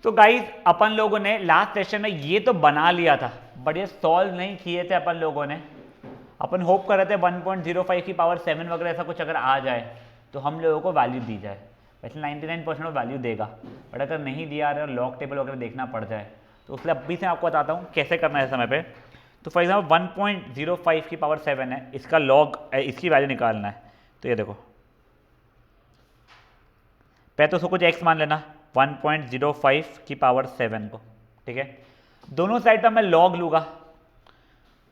तो गाइस अपन लोगों ने लास्ट सेशन में ये तो बना लिया था, बट ये सॉल्व नहीं किए थे अपन लोगों ने। अपन होप कर रहे थे 1.05 की पावर 7 वगैरह ऐसा कुछ अगर आ जाए तो हम लोगों को वैल्यू दी जाए। वैसे 99% वैल्यू देगा, बट अगर नहीं दिया रहा लॉग टेबल वगैरह देखना पड़ जाए तो उसलिए अभी से आपको बताता हूँ कैसे करना है समय पे। तो फॉर एग्जाम्पल 1.05 की पावर 7 है, इसका लॉग इसकी वैल्यू निकालना है। तो ये देखो, पहले तो उसको कुछ x मान लेना 1.05 की पावर 7 को, ठीक है। दोनों साइड पर मैं लॉग लूँगा,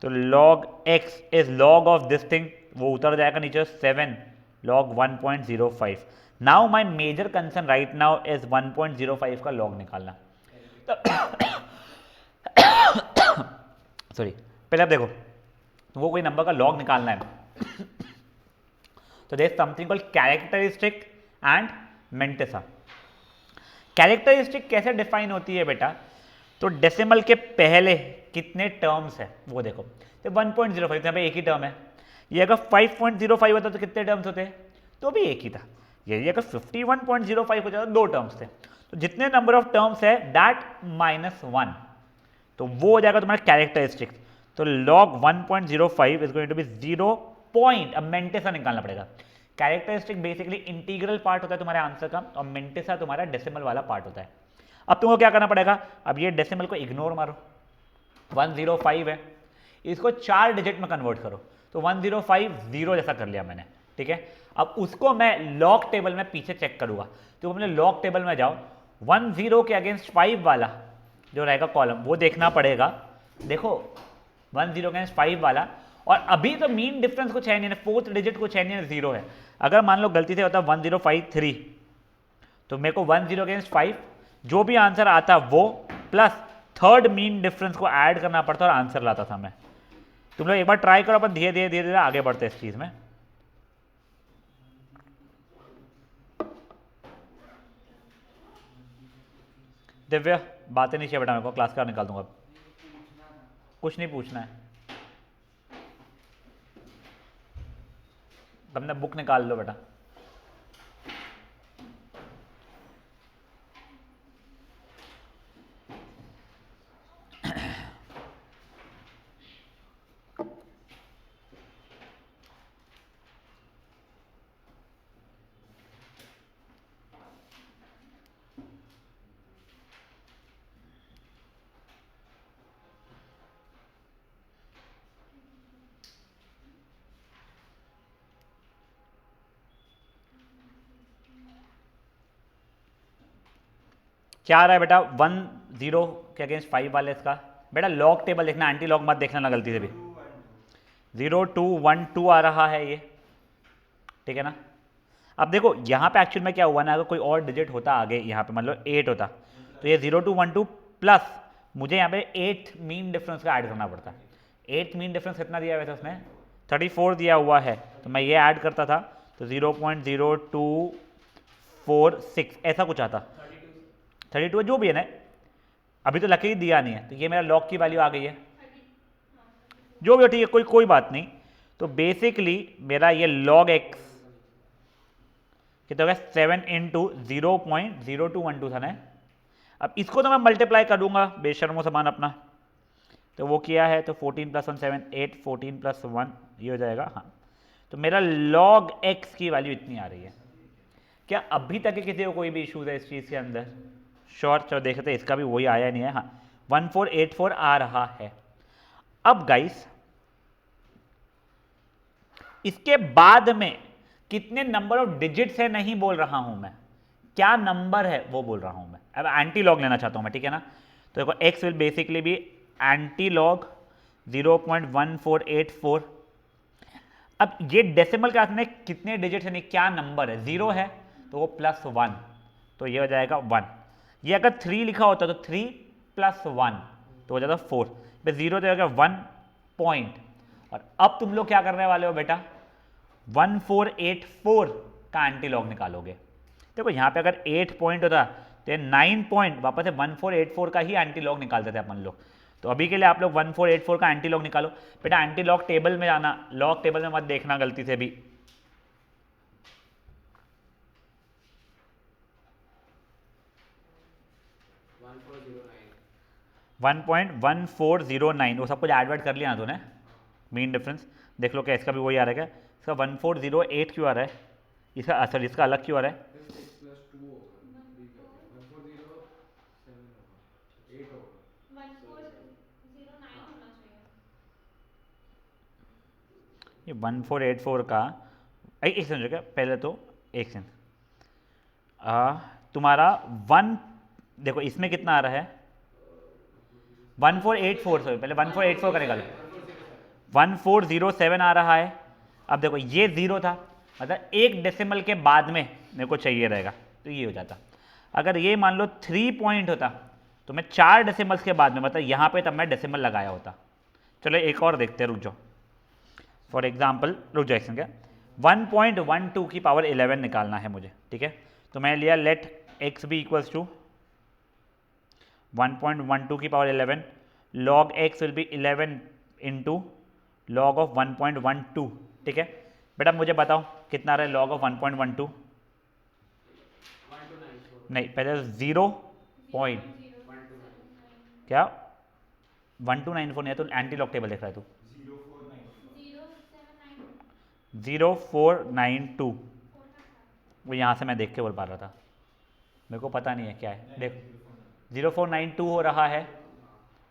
तो log x is log of this thing, वो उतर जाएगा नीचे 7 log 1.05। Now my major concern right now is 1.05 का log निकालना। सॉरी, पहले आप देखो वो कोई नंबर का log निकालना है तो there is something called characteristic and mantissa. Characteristic कैसे डिफाइन होती है बेटा, तो डेसिमल के पहले कितने टर्म्स है वो देखो। तो 1.05 यहाँ पे एक ही टर्म है, ये अगर 5.05 होता तो कितने टर्म्स होते, तो भी एक ही था। ये अगर 51.05 हो जाता दो टर्म्स थे। तो जितने नंबर ऑफ टर्म्स है दैट -1, तो वो हो जाएगा तुम्हारा कैरेक्टरिस्टिक। तो log 1.05 is going to be 0 point. अब मेंटिसा निकालना पड़ेगा। कैरेक्टरिस्टिक बेसिकली इंटीग्रल पार्ट होता है तुम्हारे आंसर का, और मेंटिसा तुम्हारा डेसिमल वाला पार्ट होता है। अब तुमको क्या करना पड़ेगा, अब ये डेसिमल को इग्नोर मारो, 105 है, इसको 4 डिजिट में कन्वर्ट करो। तो 105 0 जैसा कर लिया मैंने, ठीक है। अब उसको मैं लॉग टेबल में पीछे चेक करूंगा, तो अपने लॉग टेबल में जाओ, 10 के अगेंस्ट 5 वाला जो रहेगा कॉलम वो देखना पड़ेगा। देखो 10 के अगेंस्ट 5 वाला, और अभी तो मीन डिफरेंस कुछ है नहीं, फोर्थ डिजिट कुछ है नहीं, 0 है। अगर मान लो गलती से होता 1053, तो मेरे को 10 अगेंस्ट 5 जो भी आंसर आता वो प्लस थर्ड मीन डिफरेंस को ऐड करना पड़ता और आंसर लाता था मैं। तुम लोग एक बार ट्राई करो, अपन धीरे धीरे धीरे धीरे आगे बढ़ते हैं इस चीज में। दिव्य बातें नहीं चाहिए बेटा, मेरे को क्लास का निकाल दूंगा। कुछ नहीं पूछना है, तुमने बुक निकाल लो बेटा। क्या आ रहा है बेटा 10 के अगेंस्ट 5 वाले इसका? बेटा लॉग टेबल देखना, एंटी लॉग मत देखना ना गलती से भी। 0212 आ रहा है ये, ठीक है ना। अब देखो यहाँ पे एक्चुअल में क्या हुआ ना, अगर कोई और डिजिट होता आगे, यहाँ पे मान लो 8 होता, तो ये 0212 प्लस मुझे यहाँ पे 8 मीन डिफरेंस का ऐड करना पड़ता। 8 मीन डिफरेंस कितना दिया हुआ था उसने, 34 दिया हुआ है, तो मैं ये ऐड करता था तो 0.0246 ऐसा कुछ आता। 32 जो भी है ना, अभी तो लकी दिया नहीं है, तो ये मेरा लॉग की वैल्यू आ गई है, जो भी हो ठीक है, कोई बात नहीं। तो बेसिकली मेरा ये log x कितना हो गया 7 इंटू 0.0212 था ना। अब इसको तो मैं मल्टीप्लाई कर दूंगा बेशर्मो समान अपना, तो वो किया है, तो 14 + 1 7 8 14 + 1 ये हो जाएगा। हाँ, तो मेरा log x की वैल्यू इतनी आ रही है। क्या अभी तक किसी को कोई भी इशूज है इस चीज़ के अंदर? श्योर, चलो देखते हैं, इसका भी वही आया नहीं है। हाँ 1484 आ रहा है। अब गाइस इसके बाद में कितने नंबर ऑफ डिजिट्स है नहीं बोल रहा हूं मैं, क्या नंबर है वो बोल रहा हूं मैं। अब एंटी लॉग लेना चाहता हूं मैं, ठीक है ना। तो देखो x विल बेसिकली भी एंटी लॉग 0.1484। अब ये डेसिमल क्लास में कितने डिजिट है नहीं, क्या नंबर है, 0 है तो वो +1, तो ये हो जाएगा 1। ये अगर 3 लिखा होता तो 3 + 1 तो हो जाता 4, पे 0 तो हो गया 1 पॉइंट। और अब तुम लोग क्या करने वाले हो बेटा, 1484 का एंटी लॉग निकालोगे। देखो यहाँ पे अगर 8 पॉइंट होता तो 9 पॉइंट वापस से 1484 का ही एंटी लॉग निकालते थे अपन लोग। तो अभी के लिए आप लोग 1484 का एंटी लॉग निकालो बेटा। एंटी लॉग टेबल में जाना, लॉग टेबल में मत देखना गलती से भी। 1.1409 वो सब कुछ ऐड कर लिया ना तूने मीन डिफरेंस देख लो क्या इसका भी वही आ रहा है क्या इसका 1408 क्यों आ रहा है इसका सॉरी इसका अलग क्यों आ रहा है ये 1484 का एक सेकंड क्या पहले तो एक सेकंड तुम्हारा वन देखो इसमें कितना आ रहा है 1484 सॉरी पहले 1484 का निकालो 1407 आ रहा है अब देखो ये जीरो था मतलब एक डेसिमल के बाद में मेरे को चाहिए रहेगा तो ये हो जाता अगर ये मान लो 3 पॉइंट होता तो मैं 4 डेसिमल्स के बाद में मतलब यहाँ पे तब मैं डेसिमल लगाया होता चलो एक और देखते हैं रुक जाओ फॉर एग्जाम्पल रुक जाए क्या 1.12 की पावर 11 निकालना है मुझे ठीक है तो मैं लिया let x be equals to 1.12 की power 11 log x will be 11 into log of 1.12 ठीक है बेटा मुझे बताओ कितना रहा है log ऑफ 1.12 नहीं पहले 0 पॉइंट क्या 1294 नहीं है तो एंटी लॉग टेबल देख रहा है तू 0492 वो यहाँ से मैं देख के बोल पा रहा था मेरे को पता नहीं है क्या है देख 0492 हो रहा है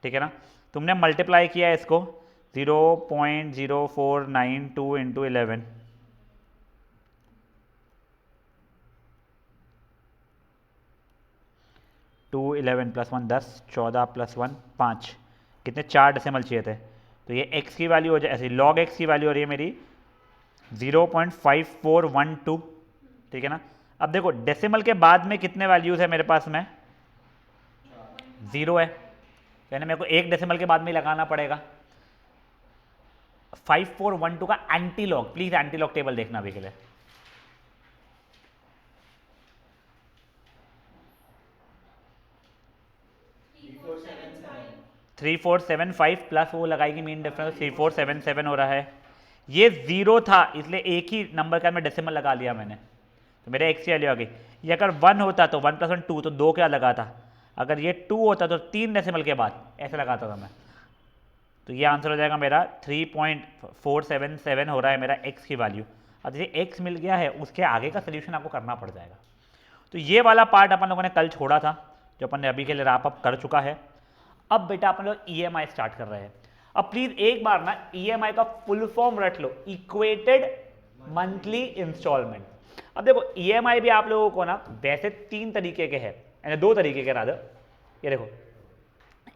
ठीक है ना तुमने मल्टीप्लाई किया है इसको 0.0492 इंटू 11 2 11 प्लस 1 10 14 प्लस 1 5 कितने 4 डेसिमल चाहिए थे तो ये x की वैल्यू हो जाए ऐसे log x की वैल्यू हो रही है मेरी 0.5412 ठीक है ना अब देखो डेसिमल के बाद में कितने वैल्यूज है मेरे पास में 0 है यानी मेरे को एक डेसिमल के बाद में ही लगाना पड़ेगा 5412 का anti log please anti log table देखना अभी के लिए 3475 प्लस वो लगाएगी मीन डिफरेंस 3477 हो रहा है ये जीरो था इसलिए एक ही नंबर का मैं डेसिमल लगा लिया मैंने तो मेरे एक्स की वैल्यू आ गई ये अगर 1 होता तो 1 + 1 2 तो 2 क्या लगाता अगर ये 2 होता तो 3 डेसिमल के बाद ऐसे लगाता था मैं तो ये आंसर हो जाएगा मेरा 3.477 हो रहा है मेरा एक्स की वैल्यू अब जैसे एक्स मिल गया है उसके आगे का सोल्यूशन आपको करना पड़ जाएगा तो ये वाला पार्ट अपन लोगों ने कल छोड़ा था जो अपन ने अभी के लिए रैप अप कर चुका है अब बेटा अपन लोग EMI स्टार्ट कर रहे हैं अब प्लीज एक बार ना EMI का फुल फॉर्म रट लो इक्वेटेड मंथली इंस्टॉलमेंट अब देखो EMI भी आप लोगों को ना वैसे 3 तरीके के हैं यानी 2 तरीके के रादर ये देखो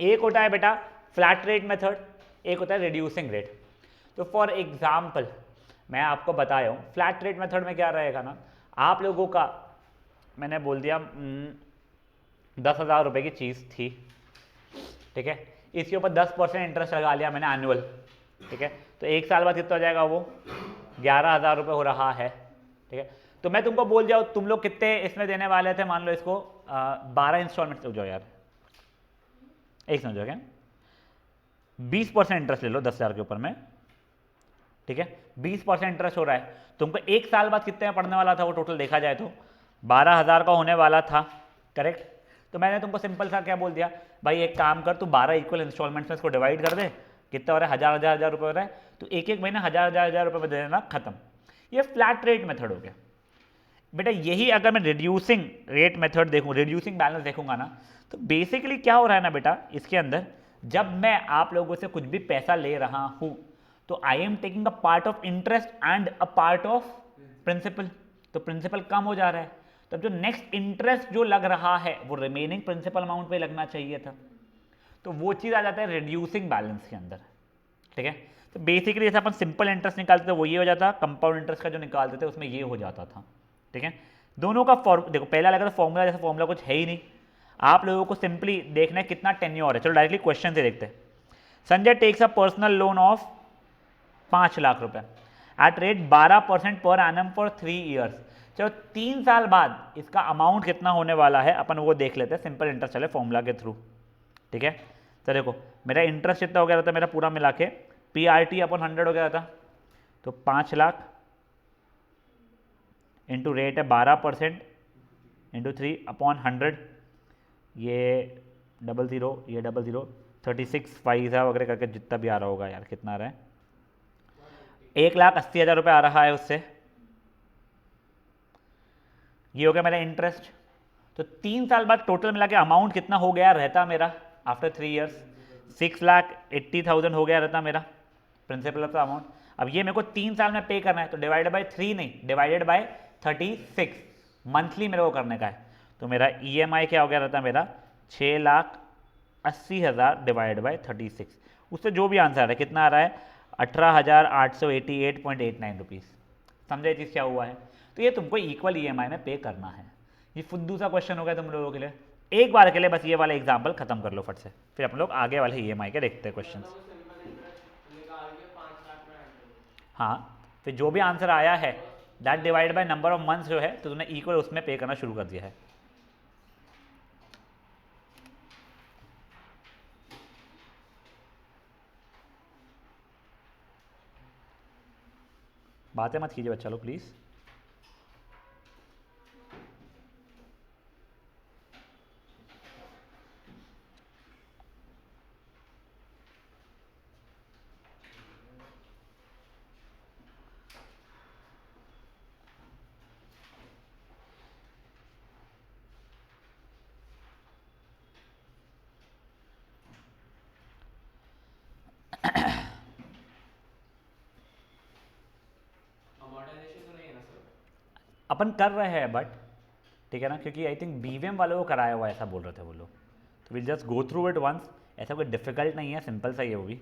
एक होता है बेटा फ्लैट रेट मेथड एक होता है रिड्यूसिंग रेट तो फॉर एग्जाम्पल मैं आपको बताया हूँ फ्लैट रेट मेथड में क्या रहेगा ना आप लोगों का मैंने बोल दिया 10,000 रुपये की चीज़ थी ठीक है इसके ऊपर 10% इंटरेस्ट लगा लिया मैंने एनुअल ठीक है तो एक साल बाद कितना हो जाएगा वो 11,000 रुपये हो रहा है ठीक है तो मैं तुमको बोल जाऊँ तुम लोग कितने इसमें देने वाले थे मान लो इसको 12 इंस्टॉलमेंट हो जाओ यार एक समझो क्या 20% इंटरेस्ट ले लो 10,000 के ऊपर में ठीक है 20% इंटरेस्ट हो रहा है तुमको एक साल बाद कितने में पड़ने वाला था वो टोटल देखा जाए तो 12,000 का होने वाला था करेक्ट तो मैंने तुमको सिंपल सा क्या बोल दिया भाई एक काम कर तू 12 इक्वल इंस्टॉलमेंट्स में इसको डिवाइड कर दे कितना हो रहा है 1,000 रुपये हो रहा है तो एक एक महीने 1,000 रुपये में दे देना खत्म ये फ्लैट रेट मेथड हो गया बेटा यही अगर मैं रिड्यूसिंग रेट मेथड देखूँ रिड्यूसिंग बैलेंस देखूंगा ना तो बेसिकली क्या हो रहा है ना बेटा इसके अंदर जब मैं आप लोगों से कुछ भी पैसा ले रहा हूँ तो I am taking a part of interest and a part of principal तो प्रिंसिपल कम हो जा रहा है तब जो नेक्स्ट इंटरेस्ट जो लग रहा है वो रिमेनिंग प्रिंसिपल अमाउंट पे लगना चाहिए था तो वो चीज़ आ जाता है रिड्यूसिंग बैलेंस के अंदर ठीक है तो बेसिकली जैसे अपन सिंपल इंटरेस्ट निकालते थे वो ये हो जाता कंपाउंड इंटरेस्ट का जो निकालते थे उसमें ये हो जाता था ठीक है दोनों का देखो पहला लगा था फॉर्मूला जैसा फॉर्मूला कुछ है ही नहीं आप लोगों को सिंपली देखना है कितना टेन्योर है चलो डायरेक्टली क्वेश्चन से देखते हैं Sanjay takes a personal loan of 5 lakh रुपए at rate 12% per annum for 3 years चलो 3 साल बाद इसका अमाउंट कितना होने वाला है अपन वो देख लेते हैं सिंपल इंटरेस्ट चले फॉर्मूला के थ्रू ठीक है तो देखो मेरा इंटरेस्ट कितना हो गया था मेरा पूरा मिला के PRT अपन 100 हो गया था तो 5 लाख इंटू रेट है 12% इंटू 3 अपॉन 100 ये 00, ये 00, 36 5 वगैरह करके जितना भी आ रहा होगा यार, कितना आ रहा है, 1,80,000 रुपये आ रहा है उससे। ये हो गया मेरा इंटरेस्ट। तो 3 साल बाद टोटल मिला के अमाउंट कितना हो गया रहता मेरा आफ्टर 3 ईयर्स, 6,80,000 हो गया रहता मेरा प्रिंसिपल ऑफ द अमाउंट। अब ये मेरे को 3 साल में पे करना है, तो डिवाइडेड बाय 3 नहीं, डिवाइडेड बाय 36 मंथली मेरे को करने का है। तो मेरा EMI क्या हो गया रहता मेरा, 6,80,000 डिवाइड बाय 36, उससे जो भी आंसर है कितना आ रहा है, 18,888.89 रुपीज़। समझे चीज़ क्या हुआ है। तो ये तुमको इक्वल EMI में पे करना है। ये फुद्दू सा क्वेश्चन हो गया तुम लोगों के लिए। एक बार के लिए बस ये वाला एग्जाम्पल खत्म कर लो फट से, फिर अपन लोग आगे वाले EMI के देखते हैं क्वेश्चन। हाँ, फिर जो भी आंसर आया है that divide by number of months जो है, तो तुमने इक्वल उसमें पे करना शुरू कर दिया है। बातें मत कीजिए बच्चा लोग प्लीज़। अपन कर रहे हैं बट ठीक है ना, क्योंकि आई थिंक BVM वालों को कराया हुआ ऐसा बोल रहे थे वो लोग। तो will just go through it once, ऐसा कोई डिफिकल्ट नहीं है, सिंपल सा ही है वो भी।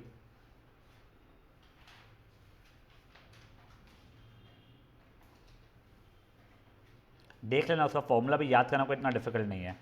देख लेना, उसका फॉर्मूला भी याद करना कोई इतना डिफिकल्ट नहीं है।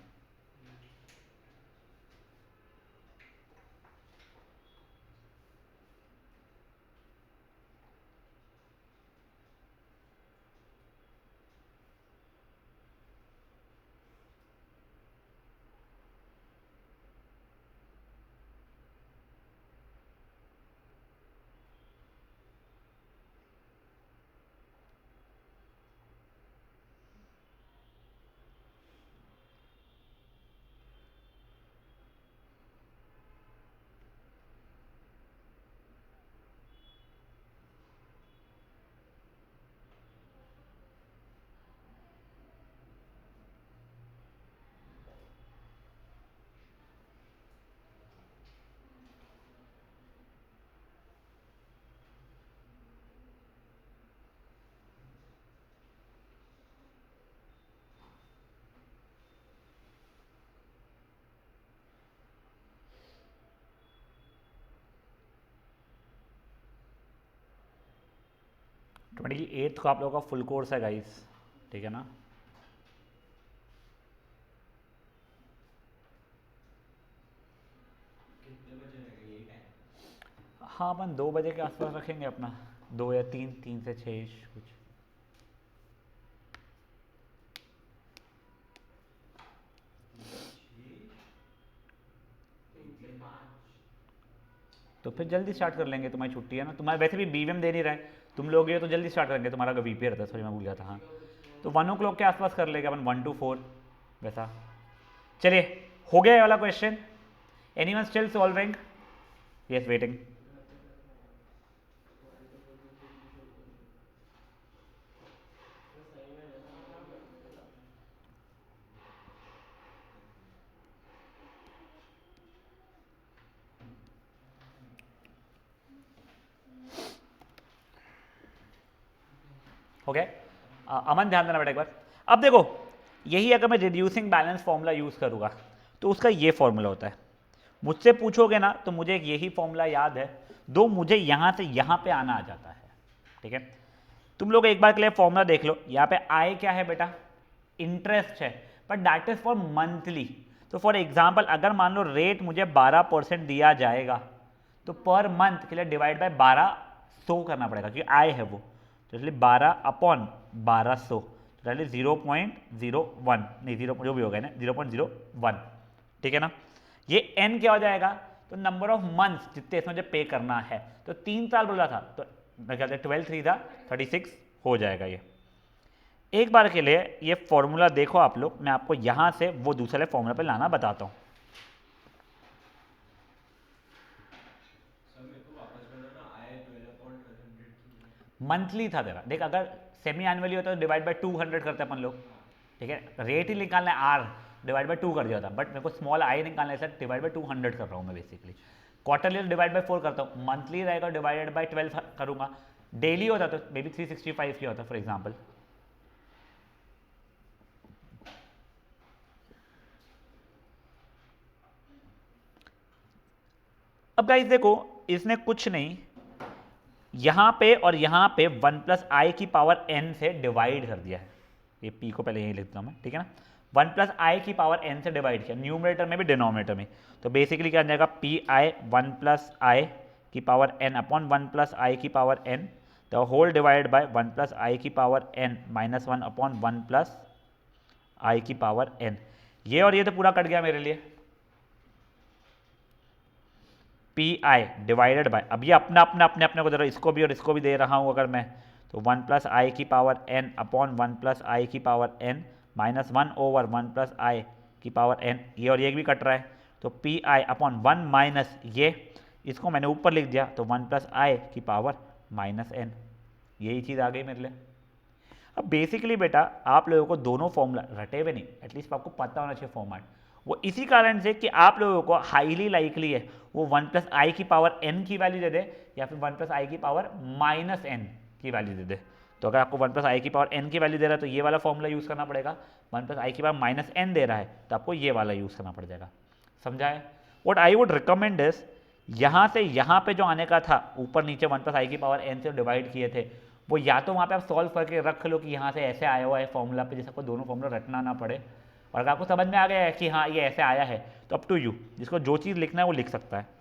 ट्वेंटी एट्थ को आप लोगों का फुल कोर्स है गाइस, ठीक है ना। हाँ, अपन 2 बजे के आसपास रखेंगे अपना, 2 या 3, 3 से 6 कुछ। तो फिर जल्दी स्टार्ट कर लेंगे, तुम्हारी छुट्टी है ना, तुम्हारे वैसे भी BVM दे नहीं रहा है, तुम लोग ये तो जल्दी स्टार्ट करेंगे, तुम्हारा का VP रहता है, सॉरी मैं भूल गया था। हाँ, तो 1 o'clock के आसपास कर लेंगे अपन, 1 to 4 वैसा। चलिए, हो गया ये वाला question. Anyone still solving? Yes, waiting. हो गया। अमन ध्यान देना बेटा एक बार। अब देखो, यही अगर मैं रिड्यूसिंग बैलेंस फॉर्मूला यूज़ करूँगा तो उसका ये फॉर्मूला होता है। मुझसे पूछोगे ना तो मुझे एक यही फॉर्मूला याद है, दो मुझे यहाँ से यहाँ पे आना आ जाता है, ठीक है। तुम लोग एक बार के लिए फॉर्मूला देख लो। यहाँ पे आई क्या है बेटा, इंटरेस्ट है, but that is for monthly. तो फॉर एग्जाम्पल अगर मान लो रेट मुझे 12% दिया जाएगा, तो पर मंथ के लिए डिवाइड बाय 1200 करना पड़ेगा, क्योंकि आई है वो। तो इसलिए 12/1200, तो दैट इज 0.01, नहीं 0 जो भी होगा ना 0.01, ठीक है ना। ये n क्या हो जाएगा, तो नंबर ऑफ मंथ्स जितने इसमें मुझे पे करना है। तो 3 साल बोला था, तो मैं कहते 12 3 था 36 हो जाएगा ये। एक बार के लिए ये फॉर्मूला देखो आप लोग, मैं आपको यहाँ से वो दूसरे फॉर्मूला पे लाना बताता हूँ। मंथली था तेरा, देख अगर सेमी एनुअली होता तो डिवाइड बाय 200 करते अपन लोग, ठीक है, रेट ही निकालना है आर, डिवाइड बाय 2 कर दिया था, बट मेरे को स्मॉल आई निकालना है सर, डिवाइड बाय 200 कर रहा हूँ मैं बेसिकली। क्वार्टरली डिवाइड बाय 4 करता हूँ, मंथली रहेगा डिवाइडेड बाय 12 करूँगा, डेली होता तो मे बी 365 की होता फॉर एग्जाम्पल। अब गाइस देखो इसने कुछ नहीं, यहां पे और यहां पे 1 प्लस आई की पावर n से डिवाइड कर दिया है, ये p को पहले यहीं लिखता हूं मैं, ठीक है ना, 1 प्लस आई की पावर n से डिवाइड किया, न्यूमरेटर में भी डिनोमिनेटर में, तो बेसिकली क्या आ जाएगा पी आई 1 प्लस आई की पावर n अपॉन 1 प्लस आई की power n, the whole divide by 1 plus आई की power n minus 1 upon 1 plus आई की पावर n। ये और ये तो पूरा कट गया मेरे लिए, पी आई डिवाइडेड बाय, अब ये अपना अपने अपने अपने को दे रहा हूँ, इसको भी और इसको भी दे रहा हूँ अगर मैं, तो 1 प्लस आई की पावर n अपॉन 1 प्लस आई की power n minus 1 over 1 plus आई की पावर n, ये और ये भी कट रहा है, तो पी आई अपॉन 1 माइनस ये, इसको मैंने ऊपर लिख दिया तो 1 प्लस आई की पावर माइनस n, यही चीज़ आ गई मेरे लिए। अब बेसिकली बेटा आप लोगों को दोनों फॉर्मूला रटे हुए नहीं, एटलीस्ट आपको पता होना चाहिए फॉर्मेट, वो इसी कारण से कि आप लोगों को हाईली लाइकली है वो 1 प्लस आई की पावर n की वैल्यू दे दे या फिर 1 प्लस आई की पावर माइनस n की वैल्यू दे दे। तो अगर आपको 1 प्लस आई की पावर n की वैल्यू दे रहा है तो ये वाला फॉर्मूला यूज़ करना पड़ेगा, 1 प्लस आई की पावर माइनस n दे रहा है तो आपको ये वाला यूज़ करना पड़ जाएगा। समझा है? What I would recommend is यहाँ से यहाँ पे जो आने का था ऊपर नीचे 1 प्लस आई की पावर n से डिवाइड किए थे, वो या तो वहाँ पे आप सॉल्व करके रख लो कि यहाँ से ऐसे आया हुआ है फॉर्मूला पे, जैसे आपको दोनों फॉर्मूला रटना ना पड़े, और अगर आपको समझ में आ गया है कि हाँ ये ऐसे आया है तो अप टू यू, जिसको जो चीज़ लिखना है वो लिख सकता है।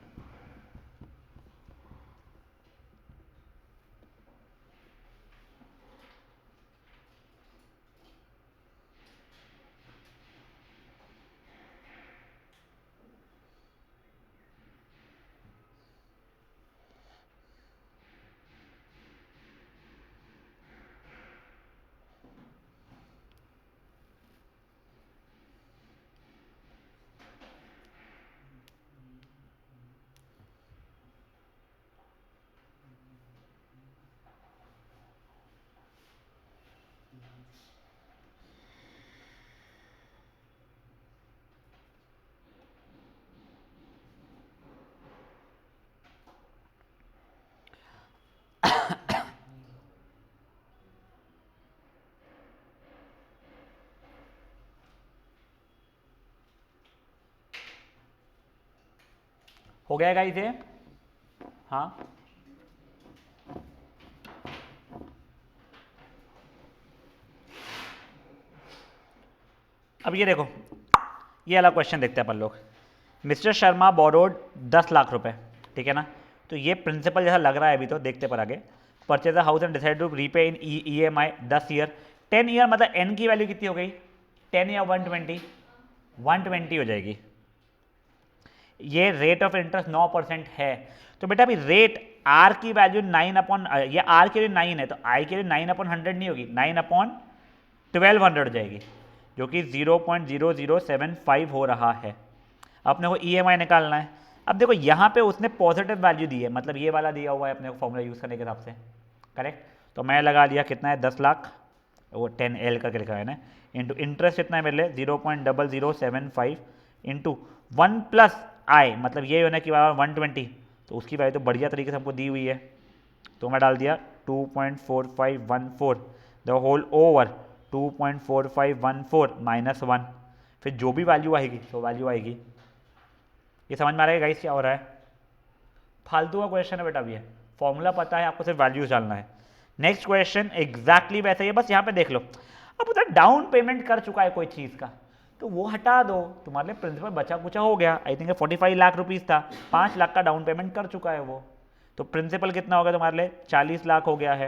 हो गया गाइस ये? हाँ अब ये देखो, ये वाला क्वेश्चन देखते हैं अपन लोग। मिस्टर शर्मा बोरोड 10 लाख रुपए, ठीक है ना, तो ये प्रिंसिपल जैसा लग रहा है अभी, तो देखते पर आगे। Purchase house and decide to repay in EMI 10 year, 10 year मतलब n की वैल्यू कितनी हो गई, 10 या 120, 120 हो जाएगी। ये रेट ऑफ इंटरेस्ट 9% है, तो बेटा अभी रेट r की वैल्यू 9 अपॉन, ये r के लिए 9 है तो i के लिए 9 अपॉन 100 नहीं होगी, 9 अपॉन 1200 हो जाएगी, जो कि 0.0075 हो रहा है। अपने को EMI निकालना है। अब देखो यहाँ पे उसने पॉजिटिव वैल्यू दी है, मतलब ये वाला दिया हुआ है अपने को फॉर्मूला यूज़ करने के हिसाब से, करेक्ट। तो मैं लगा लिया कितना है 10 लाख, वो 10L करके लिखा है ना, इंटू इंटरेस्ट कितना है मेरे लिए 0.0075 इंटू 1 प्लस आई, मतलब ये होने की बात 120, तो उसकी वैल्यू तो बढ़िया तरीके से हमको दी हुई है, तो मैं डाल दिया 2.4514 द होल ओवर 2.4514 माइनस 1, फिर जो भी वैल्यू आएगी तो वैल्यू आएगी। ये समझ में आ रहा है गाइस क्या हो रहा है? फालतू का क्वेश्चन है बेटा, अभी है फॉर्मूला पता है, आपको सिर्फ वैल्यूज डालना है। नेक्स्ट क्वेश्चन एग्जैक्टली वैसा ही है, बस यहाँ पे देख लो। अब उधर डाउन पेमेंट कर चुका है कोई चीज़ का, तो वो हटा दो, तुम्हारे लिए प्रिंसिपल बचा कुचा हो गया। आई थिंक 45 लाख रुपीज़ था, 5 लाख का डाउन पेमेंट कर चुका है वो, तो प्रिंसिपल कितना हो गया तुम्हारे लिए 40 लाख हो गया है।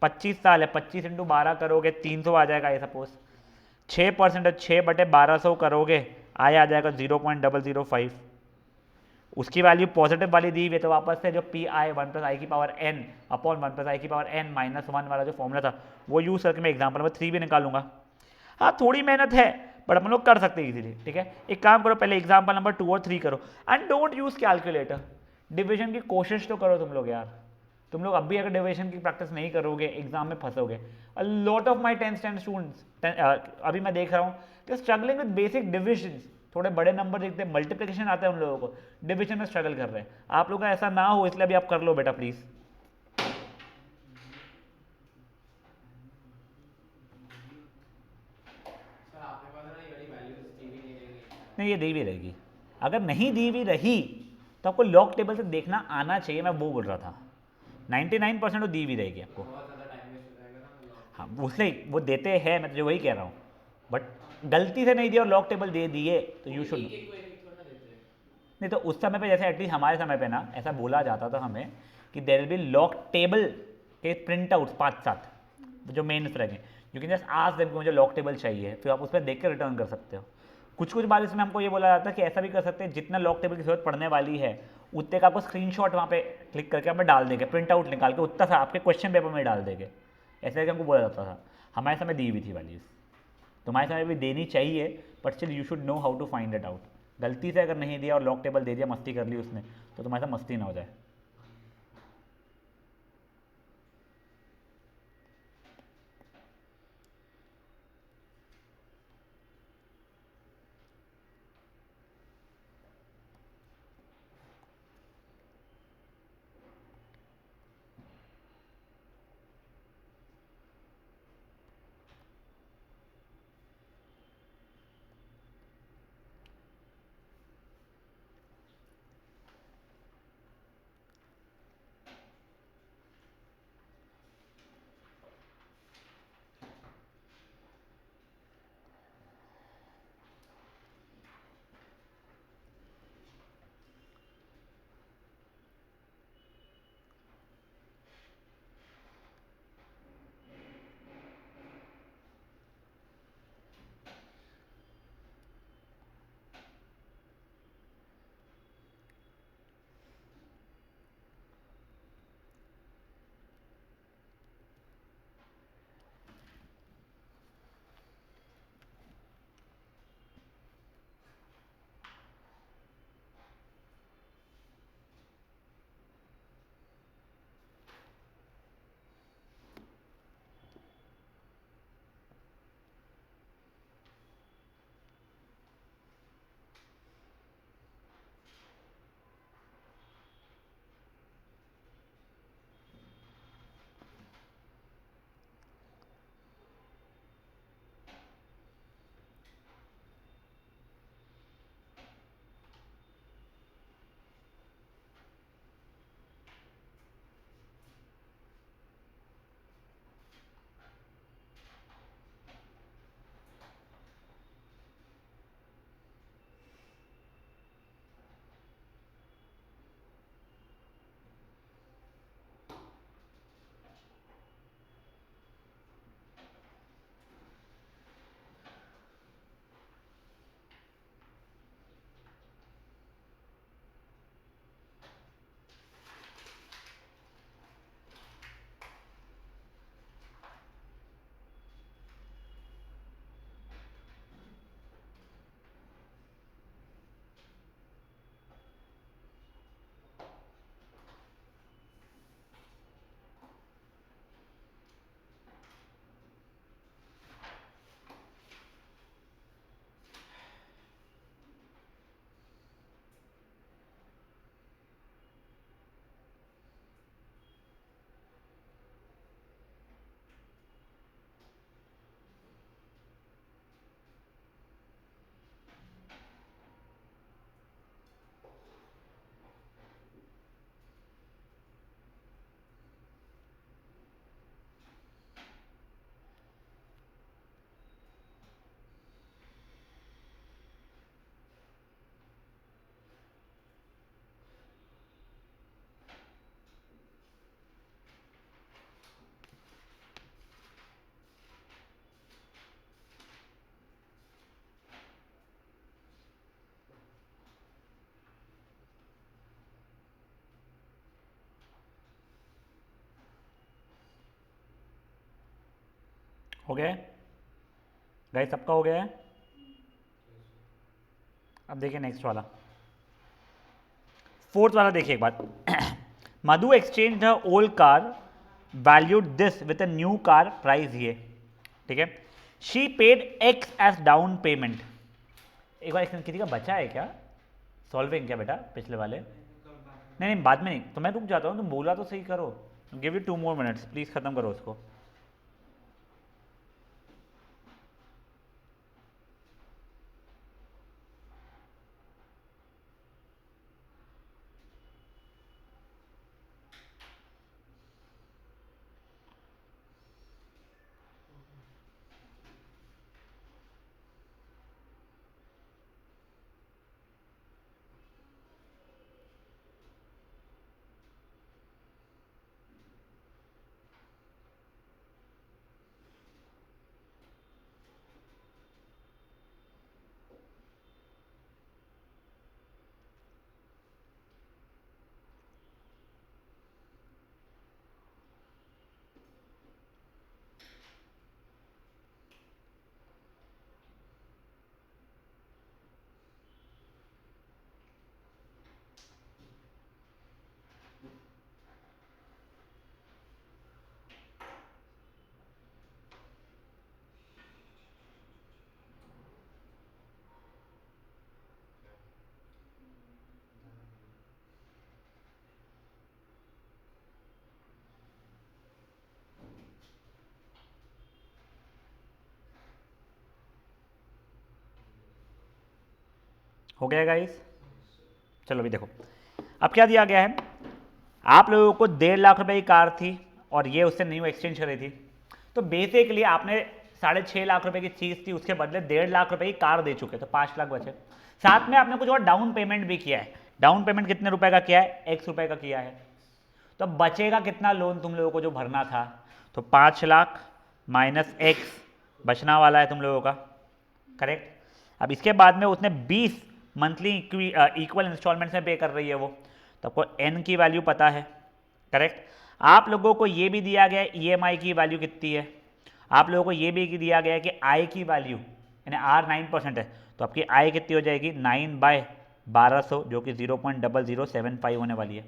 25 साल है, 25 इंटू 12 करोगे 300 आ जाएगा, ये सपोज 6% है, 6/1200 करोगे आ जाएगा 0.005। उसकी वैल्यू पॉजिटिव वाली दी हुई है, तो वापस से जो पी आई 1 प्लस आई की पावर n अपॉन 1 प्लस आई की पावर n माइनस 1 वाला जो फॉर्मूला था वो यूज़ करके मैं एग्जाम्पल नंबर 3 भी निकालूंगा। हाँ थोड़ी मेहनत है बट हम लोग कर सकते हैं इजीली, ठीक है। एक काम करो, पहले एग्जाम्पल नंबर 2 और 3 करो and don't use calculator, division की कोशिश तो करो तुम लोग यार, तुम लोग अब भी अगर डेविएशन की प्रैक्टिस नहीं करोगे एग्जाम में फंसोगे। A lot of my 10th standard students अभी मैं देख रहा हूँ कि स्ट्रगलिंग विद बेसिक डिविजन, थोड़े बड़े नंबर देखते हैं, मल्टीप्लिकेशन आता है उन लोगों को, डिविजन में स्ट्रगल कर रहे हैं। आप लोगों का ऐसा ना हो इसलिए अभी आप कर लो बेटा प्लीज़। नहीं ये दी भी रहेगी, अगर नहीं दी भी रही तो आपको लॉग टेबल से देखना आना चाहिए, मैं वो बोल रहा था। 99% तो दी भी रहेगी आपको। हाँ उसने वो देते हैं, मैं तो वही कह रहा हूँ, बट गलती से नहीं दिया और लॉग टेबल दे दिए तो यू शुड। नहीं तो उस समय पे जैसे एटलीस्ट हमारे समय पे ना ऐसा बोला जाता था हमें कि there will be log table के प्रिंट आउट 5-7 जो मेन रहेंगे, you can just ask them कि मुझे लॉग टेबल चाहिए, फिर आप उस पर देख के रिटर्न कर सकते हो। कुछ कुछ बार इसमें हमको ये बोला जाता है कि ऐसा भी कर सकते हैं जितना लॉग टेबल की जरूरत पड़ने वाली है उतने का आपको स्क्रीनशॉट वहाँ पे क्लिक करके हमें डाल देंगे, प्रिंट आउट निकाल के उतना सा आपके क्वेश्चन पेपर में डाल देंगे। ऐसा करके हमको बोला जाता था, हमारे समय दी हुई थी वाली, तुम्हारे समय भी देनी चाहिए, but still you should know how to find it out. गलती से अगर नहीं दिया और लॉक टेबल दे दिया, मस्ती कर ली उसने, तो तुम्हारे साथ मस्ती ना हो जाए। हो गया गाइस, सबका हो गया है। अब देखिए नेक्स्ट वाला, फोर्थ वाला देखिए एक बात। Madhu exchange the old car, valued this with a new car price ये, ठीक है। She paid x as down payment. एक बार किसी का बचा है क्या सॉल्विंग क्या बेटा पिछले वाले? नहीं नहीं बाद में नहीं, तो मैं रुक जाता हूँ, तुम बोला तो सही करो। Give you 2 more minutes, please खत्म करो उसको। हो गया गाइस? चलो अभी देखो, अब क्या दिया गया है। आप लोगों को 1.5 लाख रुपए की कार थी और ये उससे न्यू एक्सचेंज करी थी, तो बेसिकली आपने 6.5 लाख रुपए की चीज़ थी, उसके बदले 1.5 लाख रुपए की कार दे चुके, तो 5 लाख बचे। साथ में आपने कुछ और डाउन पेमेंट भी किया है। डाउन पेमेंट कितने रुपए का किया है? X रुपए का किया है। तो अब बचेगा कितना लोन तुम लोगों को जो भरना था? तो 5 लाख माइनस एक्स बचना वाला है तुम लोगों का, करेक्ट। अब इसके बाद में उसने 20 मंथली इक्वल इंस्टॉलमेंट्स में पे कर रही है वो, तो आपको एन की वैल्यू पता है, करेक्ट। आप लोगों को ये भी दिया गया है ईएमआई की वैल्यू कितनी है, आप लोगों को ये भी दिया गया है कि आई की वैल्यू, यानी आर 9% है, तो आपकी आई कितनी हो जाएगी 9/1200, जो कि 0.0075 होने वाली है।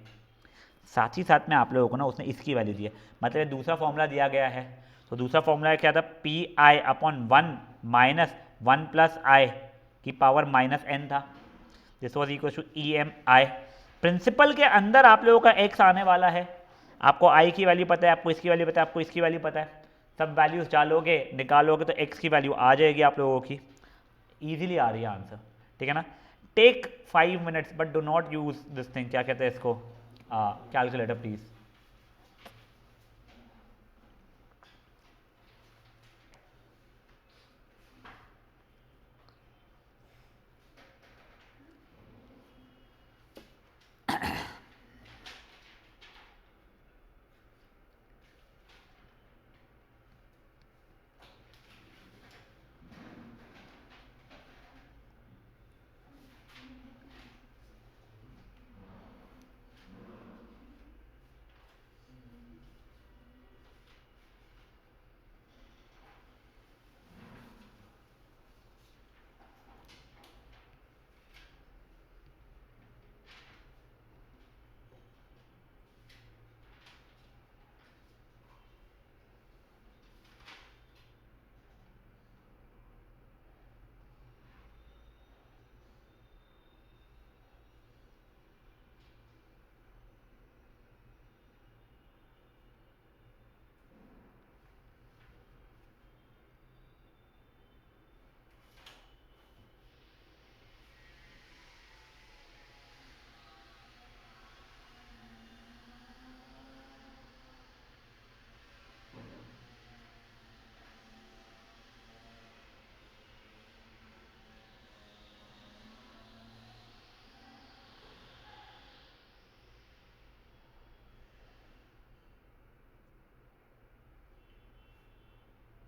साथ ही साथ में आप लोगों को ना उसने इसकी वैल्यू दी है, मतलब ये दूसरा फॉर्मूला दिया गया है। तो दूसरा फॉर्मूला क्या था? P i upon 1 minus 1 plus आई की पावर माइनस एन था। This was equal to E M I. Principal के अंदर आप लोगों का एक्स आने वाला है, आपको आई की वैल्यू पता है, आपको इसकी वैल्यू पता है, आपको इसकी वैल्यू पता है, सब वैल्यूज डालोगे निकालोगे तो एक्स की वैल्यू आ जाएगी आप लोगों की। ईजिली आ रही है आंसर, ठीक है ना। Take 5 minutes but do not use this thing, क्या कहते हैं इसको, कैलकुलेटर प्लीज।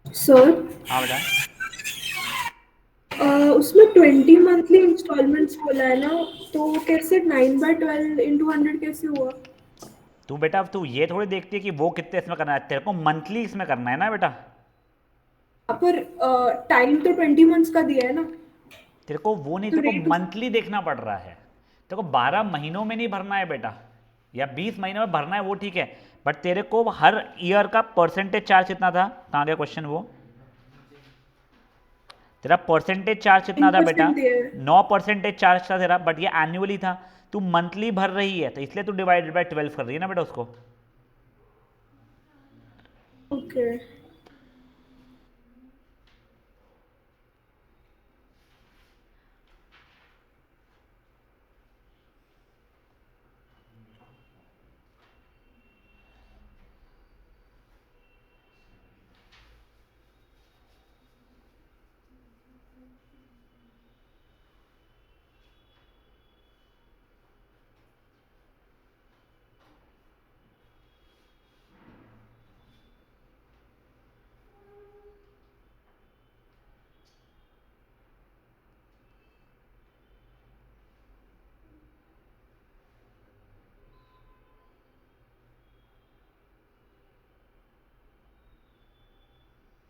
सर, हाँ बेटा। उसमें 20 मंथली इंस्टॉलमेंट्स बोला है ना, तो कैसे 9/12 × 100 कैसे हुआ? तू बेटा अब तू ये थोड़ी देखती है कि वो कितने इसमें करना है, तेरे को मंथली इसमें करना है ना बेटा। यहाँ पर टाइम तो 20 मंथ्स का दिया है ना, तेरे को वो नहीं, तो तेरे को रेट उस मंथली देखना पड़ रहा है, तेरे को 12 महीनों में नहीं भरना है बेटा, या 20 महीने में भरना है वो ठीक है, बट तेरे को हर ईयर का परसेंटेज चार्ज कितना था, कहाँ गया क्वेश्चन वो, तेरा परसेंटेज चार्ज कितना था बेटा, 10% दिया है। 9% चार्ज था तेरा, बट ये एनुअली था, तू मंथली भर रही है तो इसलिए तू डिवाइडेड बाय 12 कर रही है ना बेटा उसको। ओके।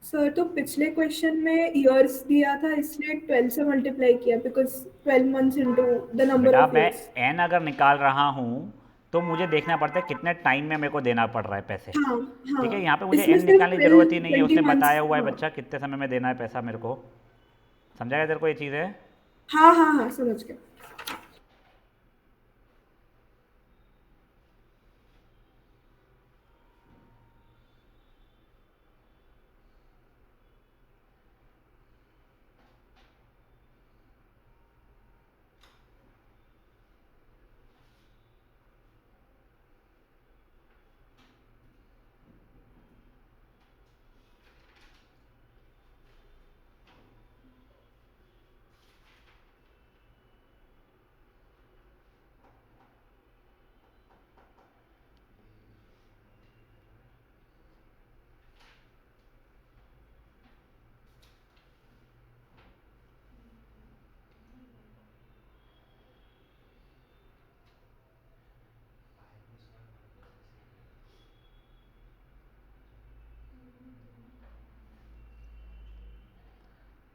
सर तो पिछले क्वेश्चन में ईयर्स दिया था, इसलिए 12 से मल्टीप्लाई किया, because 12 months into the number बेटा ऑफ मैं ईयर्स। एन अगर निकाल रहा हूँ तो मुझे देखना पड़ता है कितने टाइम में मेरे को देना पड़ रहा है पैसे। हाँ। हाँ, ठीक है, यहाँ पे मुझे इसमें एन सिर्फ निकालने की 12 ज़रूरत ही नहीं है, 20 उसने मंथ्स। बताया हुआ है हाँ। बच्चा कितने समय में देना है पैसा मेरे को। समझाएगा तेरे को ये चीज़ है। हाँ हाँ हाँ, समझ गया।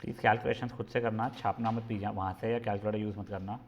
प्लीज़ कैलकुलेशन खुद से करना, छापना मत पीजिए वहाँ से, या कैलकुलेटर यूज़ मत करना।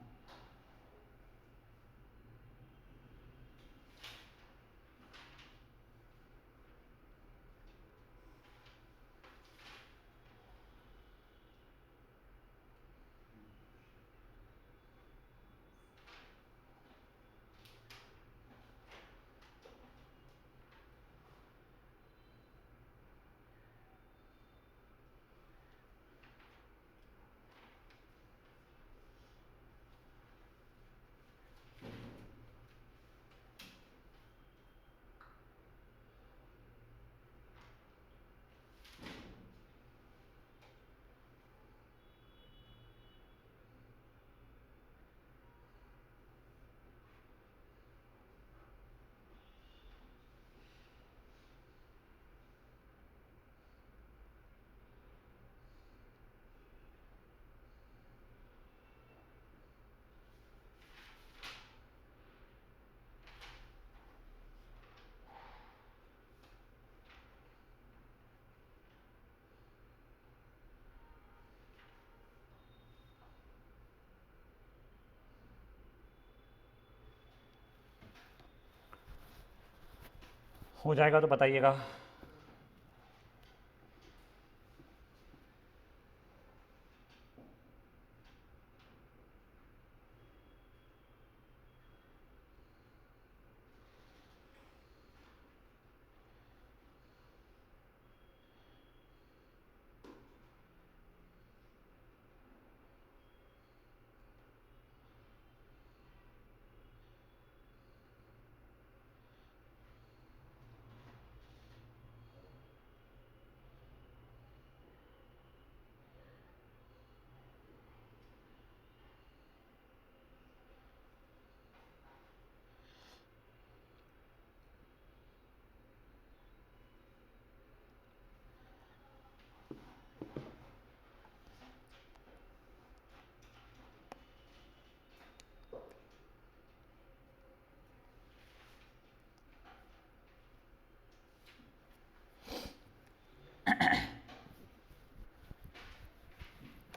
हो जाएगा तो बताइएगा।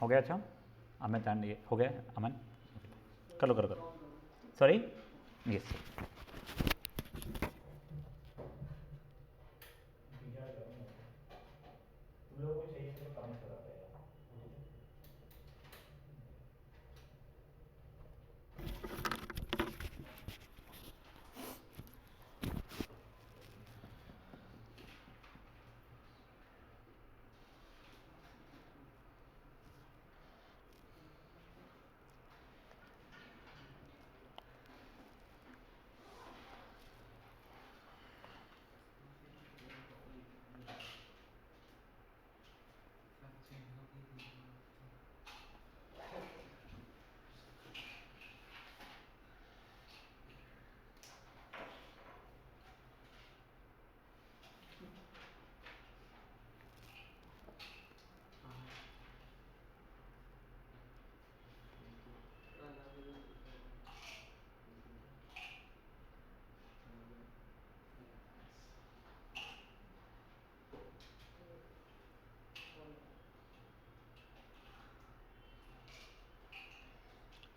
हो गया? अच्छा अमित एंड ये हो गया, अमन, करो करो करो, सॉरी, यस।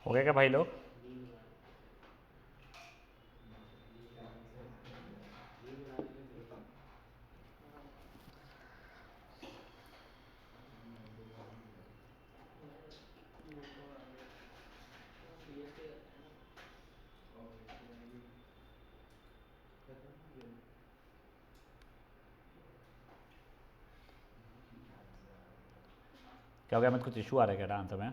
हो गया क्या भाई लोग? क्या हो गया अमित, कुछ इशू आ रहा है क्या आंसर में?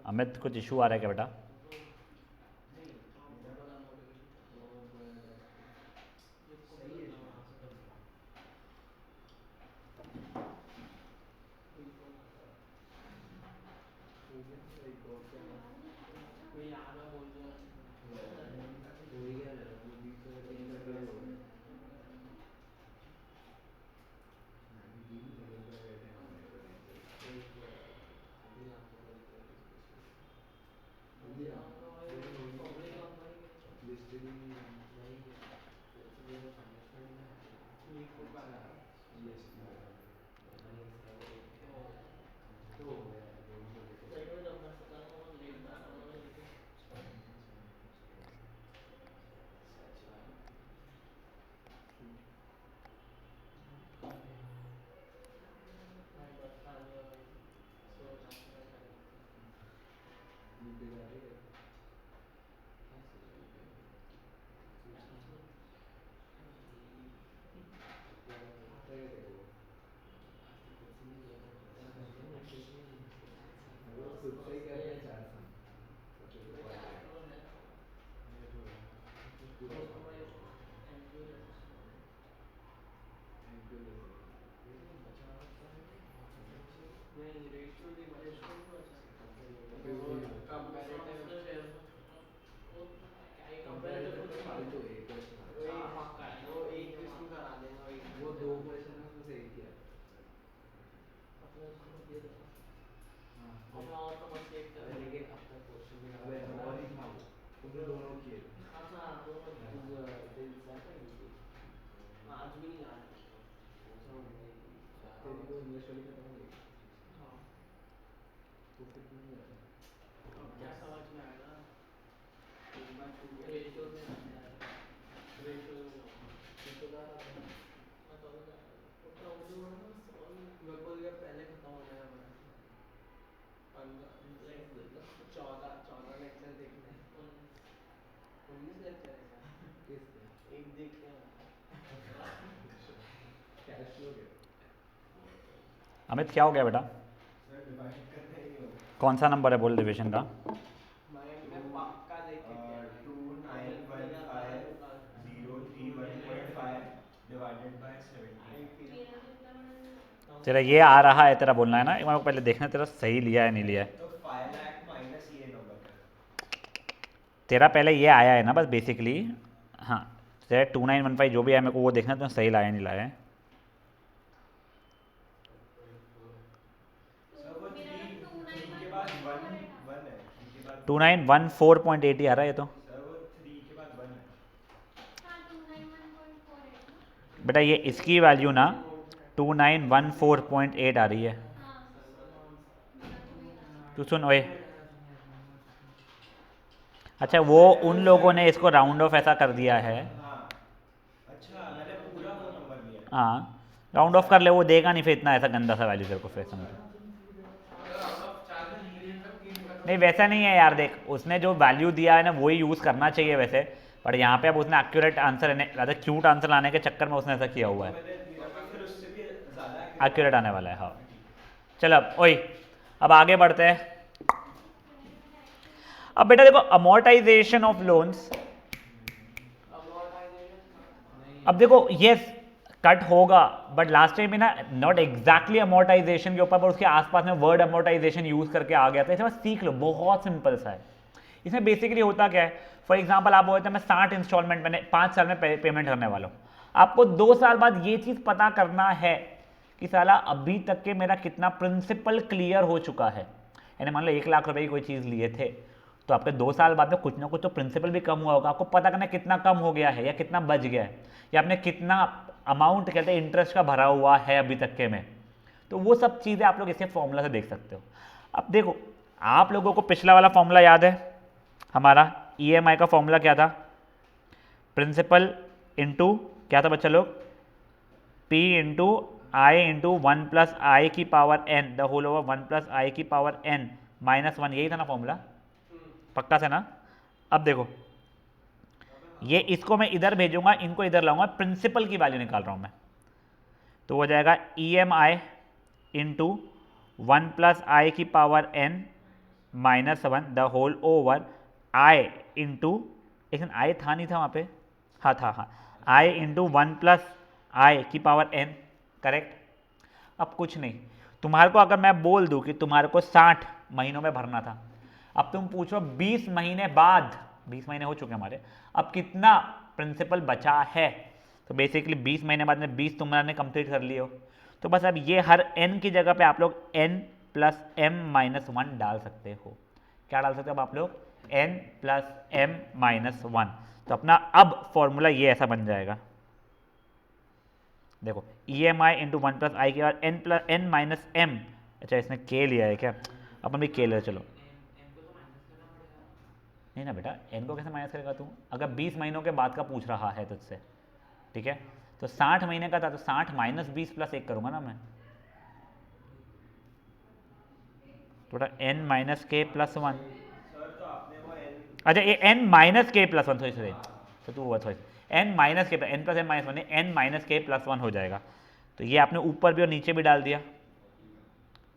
अमित कुछ इशू आ रहा है क्या बेटा? अमित क्या हो गया बेटा? कौन सा नंबर है बोल डिविजन का? 2915 डिवाइडेड बाय 70। तेरा ये आ रहा है, तेरा बोलना है ना, एक बार पहले देखना तेरा सही लिया है नहीं लिया है। तो 5 लाख माइनस ये नंबर का तेरा पहले ये आया है ना बस बेसिकली। हाँ, तेरा 2915 जो भी है मेरे को वो देखना तो सही लाया नहीं लाया है। सर वो 3 के बाद 1 है, 3 के बाद 2914.80 आ रहा है ये तो। सर वो 3 के बाद 1 है। बेटा ये इसकी वैल्यू ना 2914.8 आ रही है। तू सुन ओए, अच्छा वो उन लोगों ने इसको राउंड ऑफ ऐसा कर दिया है। हाँ अच्छा, मैंने पूरा वो नंबर लिया है। हाँ राउंड ऑफ कर ले, वो देगा नहीं फिर इतना ऐसा गंदा सा वैल्यू तेरे को फिर समझ। नहीं वैसा नहीं है यार, देख उसने जो वैल्यू दिया है ना वही यूज़ करना चाहिए वैसे, पर यहाँ पे अब उसने एक्यूरेट आंसर ज़्यादा क्यूट आंसर लाने के चक्कर में उसने ऐसा किया हुआ है। मैंने दिया था, फिर उससे भी ज़्यादा एक्यूरेट आने वाला है हाँ। चल अब ओए, अब आगे बढ़ते हैं। अब बेटा देखो अमोर्टाइजेशन ऑफ लोन्स, अब देखो ये कट होगा बट लास्ट टाइम में ना नॉट एग्जैक्टली अमोर्टाइजेशन के ऊपर, पर उसके आसपास में वर्ड अमोर्टाइजेशन यूज करके आ गया था। इसे बस सीख लो, बहुत सिंपल सा है। इसमें बेसिकली होता क्या है, फॉर एग्जाम्पल आप बोलते हैं मैं 60 इंस्टॉलमेंट मैंने 5 साल में पेमेंट करने वाला हूँ। आपको 2 साल बाद ये चीज़ पता करना है कि साला अभी तक के मेरा कितना प्रिंसिपल क्लियर हो चुका है। यानी मान लो 1 लाख रुपए की कोई चीज़ लिए थे, तो आपके 2 साल बाद में कुछ ना कुछ तो प्रिंसिपल भी कम हुआ होगा। आपको पता करना कितना कम हो गया है या कितना बच गया है, या आपने कितना अमाउंट कहते हैं इंटरेस्ट का भरा हुआ है अभी तक के में। तो वो सब चीज़ें आप लोग इसे फॉर्मूला से देख सकते हो। अब देखो आप लोगों को पिछला वाला फॉर्मूला याद है हमारा, ईएमआई का फॉर्मूला क्या था, प्रिंसिपल इंटू क्या था बच्चा लोग, P into i into 1 plus आई की power n the whole over 1 plus आई की पावर एन माइनस 1, यही था ना फॉर्मूला, पक्का से ना। अब देखो ये इसको मैं इधर भेजूंगा, इनको इधर लाऊंगा, प्रिंसिपल की वैल्यू निकाल रहा हूं मैं, तो हो जाएगा E M I into 1 plus आई की power n minus 1 the whole over I into, लेकिन आई था नहीं था वहाँ पे, हाँ था, हाँ, आई इंटू 1 प्लस आई की पावर एन, करेक्ट। अब कुछ नहीं, तुम्हारे को अगर मैं बोल दूं कि तुम्हारे को 60 महीनों में भरना था, अब तुम पूछो 20 महीने बाद, 20 महीने हो चुके हमारे, अब कितना प्रिंसिपल बचा है, तो बेसिकली 20 महीने बाद में 20 तुमने कंप्लीट कर लिए हो, तो बस अब ये हर n की जगह पे आप लोग n प्लस एम माइनस 1 डाल सकते हो। क्या डाल सकते हो अब आप लोग, n प्लस एम माइनस 1, तो अपना अब फॉर्मूला ये ऐसा बन जाएगा, देखो E M I into 1 plus I के बाद n plus n minus m, अच्छा इसने के लिया है क्या, अपन भी के ले, चलो नहीं ना बेटा, n को कैसे माइनस करेगा तू, अगर 20 महीनों के बाद का पूछ रहा है तुझसे, ठीक है, तो 60 महीने का था तो 60 माइनस 20 प्लस 1 करूंगा ना मैं, थोड़ा n minus k plus 1, sir तो आपने वो n अच्छा ये n minus k plus 1, sorry तो तू हुआ sorry, n minus k n plus n minus 1 n minus k plus 1 हो जाएगा, तो ये आपने ऊपर भी और नीचे भी डाल दिया,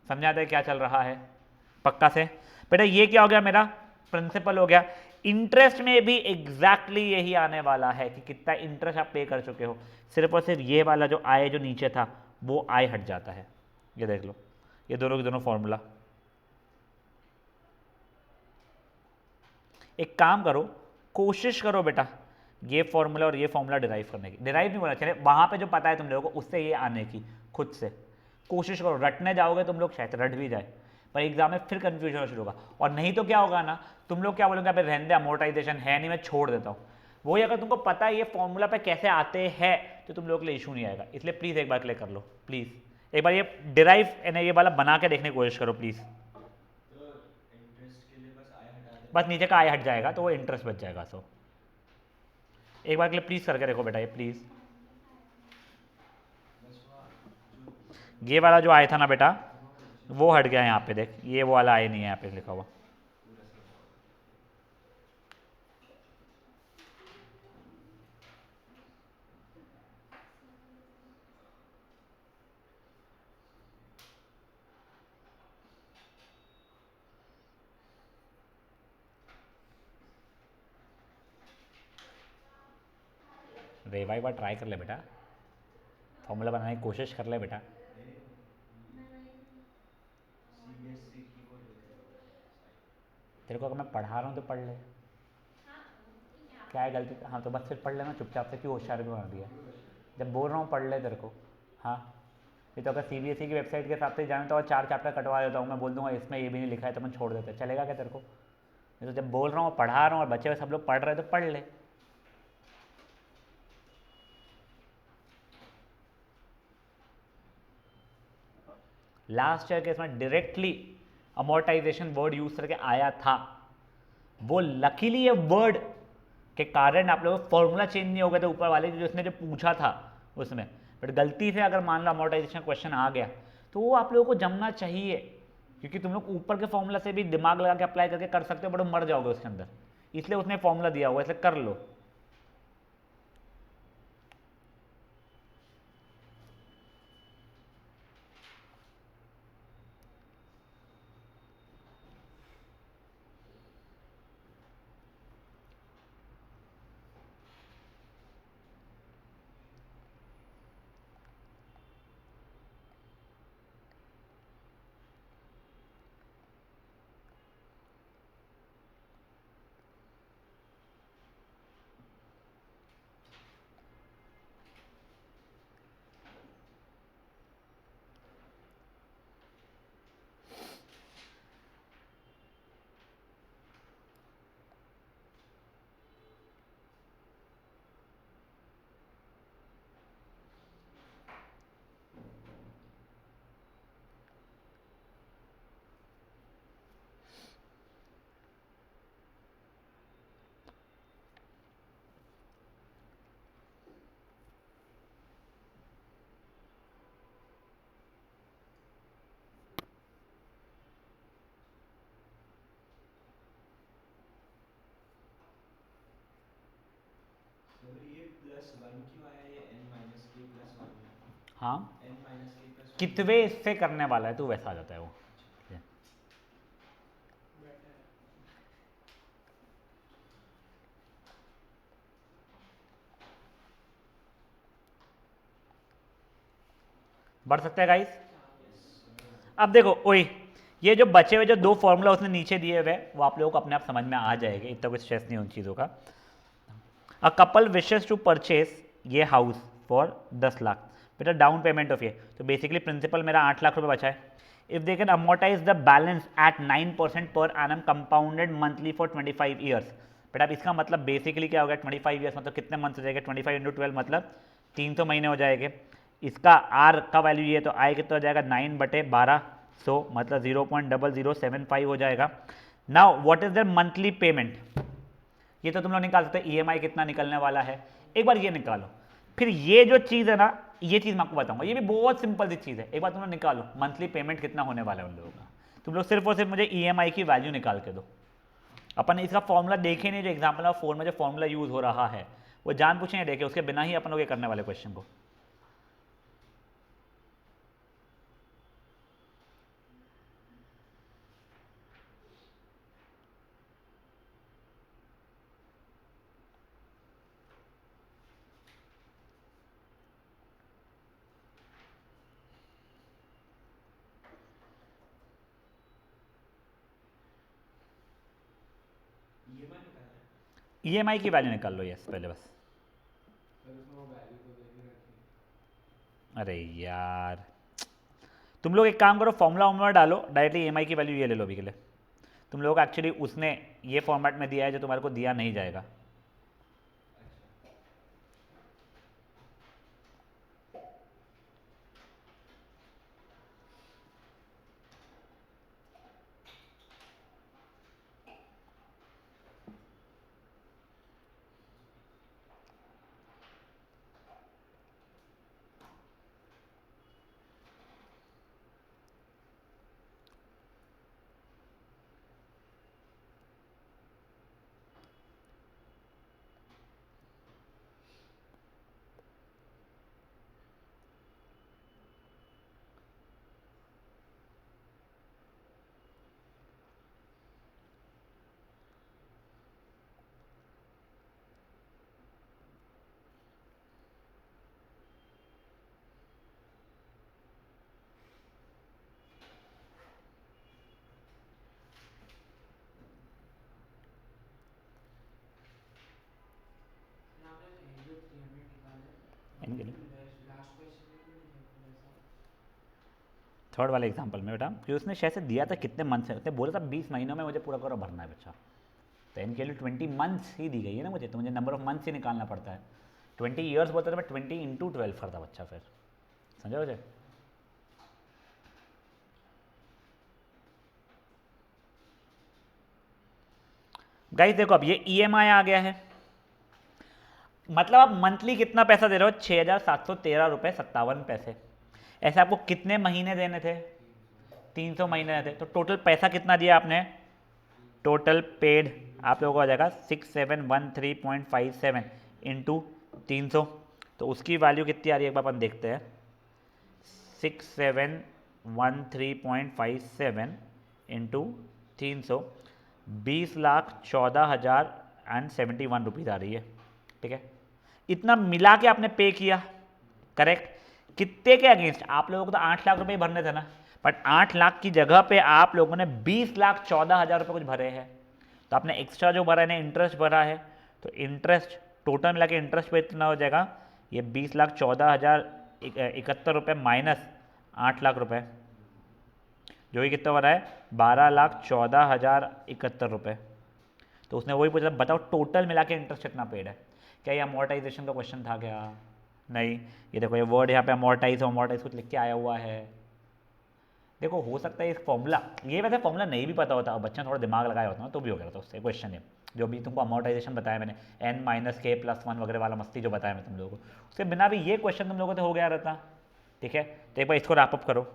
समझ आता है क्या चल रहा है, पक्का से बेटा। ये क्या हो गया मेरा, प्रिंसिपल हो गया। इंटरेस्ट में भी एग्जैक्टली यही आने वाला है कि कितना इंटरेस्ट आप पे कर चुके हो, सिर्फ और सिर्फ ये वाला जो आय जो नीचे था वो आय हट जाता है, ये देख लो, ये दोनों के दोनों फॉर्मूला। एक काम करो, कोशिश करो बेटा ये फॉर्मूला और ये फॉर्मूला डिराइव करने की, डिराइव नहीं बोला, चले वहां पे जो पता है तुम लोगों को उससे ये आने की, खुद से कोशिश करो, रटने जाओगे तुम लोग शायद रट भी जाए, पर एग्जाम में फिर कंफ्यूजन होना शुरू होगा, और नहीं तो क्या होगा ना, तुम लोग क्या बोलोगे अबे रहने दे, अमोर्टाइजेशन है नहीं, मैं छोड़ देता हूँ, वही अगर तुमको पता है ये फॉर्मूला पे कैसे आते हैं तो तुम लोग के लिए इशू नहीं आएगा, इसलिए प्लीज़ एक बार क्लिक कर लो, प्लीज़ एक बार ये डिराइव ये वाला बना के देखने की कोशिश करो प्लीज़, तो इंटरेस्ट के लिए बस आय हटा देना। बस नीचे का आय हट जाएगा तो वो इंटरेस्ट बच जाएगा। सो एक बार के लिए प्लीज़ करके देखो बेटा ये प्लीज़, ये वाला जो आया था ना बेटा वो हट गया यहाँ पे, देख ये वो वाला आया नहीं है यहाँ पे लिखा हुआ, रेवा एक बार ट्राई कर ले बेटा, फॉर्मूला बनाने की कोशिश कर ले बेटा, सीबीएसई की वो लिख रहे हो तेरे को अगर मैं पढ़ा रहा हूँ तो पढ़ ले, क्या है गलती, हाँ तो बस फिर पढ़ लेना चुपचाप से, क्यों होशियार भी बना दिया, जब बोल रहा हूँ पढ़ ले तेरे को, हाँ ये तो अगर सीबीएसई की वेबसाइट के हिसाब से जाने तो और 4 चैप्टर कटवा देता हूँ, मैं बोल दूंगा इसमें ये भी नहीं लिखा है तो मैं छोड़ देता, चलेगा क्या तेरे को, ये तो जब बोल रहा हूँ पढ़ा रहा हूँ और बच्चे सब लोग पढ़ रहे हैं तो पढ़ ले। लास्ट ईयर के इसमें डायरेक्टली अमोर्टाइजेशन वर्ड यूज करके आया था, वो लकीली ये वर्ड के कारण आप लोगों को फॉर्मूला चेंज नहीं हो गया था ऊपर वाले जो उसने जो पूछा था उसमें, बट गलती से अगर मान लो अमोर्टाइजेशन क्वेश्चन आ गया तो वो आप लोगों को जमना चाहिए, क्योंकि तुम लोग ऊपर के फॉर्मूला से भी दिमाग लगा के अप्लाई करके कर सकते हो, बट मर जाओगे उसके अंदर, इसलिए उसने फॉर्मूला दिया हुआ, इसलिए कर लो। हाँ n minus k plus 1 कितवे इससे करने वाला है, तू वैसा आ जाता है वो। बढ़ सकता है गाइस। अब देखो ओए, ये जो बचे हुए जो दो फॉर्मूला उसने नीचे दिए हुए वो आप लोगों को अपने आप समझ में आ जाएंगे, इतना कुछ स्ट्रेस नहीं उन चीज़ों का। A couple wishes to purchase ये हाउस फॉर 10 लाख, बेटा डाउन पेमेंट ऑफ ये, तो बेसिकली प्रिंसिपल मेरा 8 लाख रुपए बचा है। If they can amortise the balance at 9% per annum compounded monthly for 25 years, बेटा अब इसका मतलब बेसिकली क्या हो गया, 25 ईयर्स मतलब कितने मंथ हो जाएगा, 25 इंटू 12 मतलब 300 महीने हो जाएंगे। इसका आर का वैल्यू ये, तो आई कितना हो जाएगा 9/12, सो मतलब 0.0075 हो जाएगा। Now what is the monthly payment, ये तो तुम लोग निकाल सकते हो, ईएमआई कितना निकलने वाला है, एक बार ये निकालो। फिर ये जो चीज़ है ना, ये चीज़ मैं आपको बताऊंगा, ये भी बहुत सिंपल सी चीज़ है, एक बार तुम लोग निकालो मंथली पेमेंट कितना होने वाला है उन लोगों का। तुम लोग सिर्फ और सिर्फ मुझे ईएमआई की वैल्यू निकाल के दो। अपन इसका फॉर्मूला देखे नहीं, जो एग्जाम्पल ऑफ 4 में जो फॉर्मूला यूज हो रहा है वो जान पूछे नहीं देखे, उसके बिना ही अपन लोग ये करने वाले क्वेश्चन को। EMI निकालना है, ईएमआई की वैल्यू निकाल लो यस पहले बस। पर उसमें वो वैल्यू तो दे ही रखी है। अरे यार, तुम लोग एक काम करो, फॉर्मूला वॉर्मूला डालो, डायरेक्टली ईएमआई की वैल्यू ये ले लो अभी के लिए। तुम लोग एक्चुअली उसने ये फॉर्मेट में दिया है जो तुम्हारे को दिया नहीं जाएगा। यहाँ पे जो 300 निकाले, इनके लिए लास्ट क्वेश्चन में भी नहीं है ऐसा। थर्ड वाले एग्जांपल में बेटा, कि उसने शायद से दिया था कितने मंथ से, उसने बोला था 20 महीनों में मुझे पूरा पूरा भरना है बच्चा, तो इनके लिए 20 मंथ्स ही दी गई है ना मुझे, तो मुझे नंबर ऑफ मंथ्स ही निकालना पड़ता है। 20 ईयर्स बोलता था, मैं 20 इंटू 12 करता बच्चा, फिर समझो मुझे। गाइस देखो अब ये ईएमआई आ गया है, मतलब आप मंथली कितना पैसा दे रहे हो, 6,713 रुपये 57 पैसे। ऐसे आपको कितने महीने देने थे, 300 महीने देने थे, तो टोटल पैसा कितना दिया आपने, टोटल पेड आप लोगों को आ जाएगा 6713.57 इंटू 300, तो उसकी वैल्यू कितनी आ रही है एक बार अपन देखते हैं, 6713.57 इंटू 300, 20,14,071 रुपीज़ आ रही है, ठीक है। इतना मिला के आपने पे किया, करेक्ट। कितने के अगेंस्ट, आप लोगों को तो 8 लाख रुपए भरने थे ना, बट 8 लाख की जगह पे आप लोगों ने 20,14,000 रुपये कुछ भरे हैं, तो आपने एक्स्ट्रा जो भरा है ना, इंटरेस्ट भरा है, तो इंटरेस्ट टोटल मिला के इंटरेस्ट पे इतना हो जाएगा, ये 20,14,071 माइनस 8 लाख रुपए, जो ही कितना भरा है 12,14,071 रुपये। तो उसने वही पूछा, बताओ टोटल मिला के इंटरेस्ट कितना पेड है। क्या ये अमोर्टाइजेशन का क्वेश्चन था क्या, नहीं। ये देखो ये वर्ड यहाँ पे अमोर्टाइज कुछ लिख के आया हुआ है। देखो हो सकता है इस फॉर्मूला, ये वैसे फॉर्मूला नहीं भी पता होता, बच्चा थोड़ा दिमाग लगाया होता ना तो भी हो गया था उससे क्वेश्चन है। जो भी तुमको अमोर्टाइजेशन बताया मैंने, n-k+1 वगैरह वाला मस्ती जो बताया मैं तुम लोगों को, उसके बिना भी ये क्वेश्चन तुम लोगों को तो हो गया रहता, ठीक है। तो एक बार इसको रैप अप करो।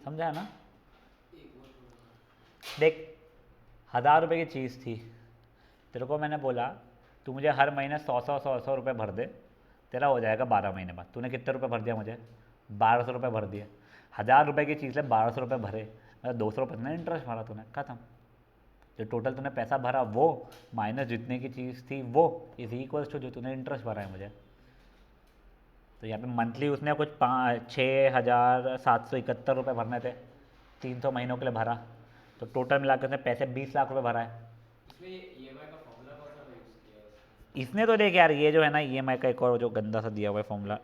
समझा ना? देख 1000 रुपये की चीज़ थी, तेरे को मैंने बोला तू मुझे हर महीने 100 रुपये भर दे, तेरा हो जाएगा 12 महीने बाद। तूने कितने रुपए भर दिया मुझे? 1200 रुपये भर दिए। 1000 रुपये की चीज़ है, 1200 रुपये भरे, मतलब 200 रुपये ना इंटरेस्ट भरा तूने, खत्म। जो टोटल तूने पैसा भरा वो माइनस जितने की चीज़ थी वो इज इक्वल्स टू जो तूने इंटरेस्ट भरा है मुझे। तो यहाँ पे मंथली उसने कुछ 6,771 रुपये भरने थे, 300 महीनों के लिए भरा, तो टोटल मिलाकर उसने पैसे 20 लाख रुपए भरा है। इसने तो देख यार, ये जो है ना EMI का एक और जो गंदा सा दिया हुआ है फॉर्मूला,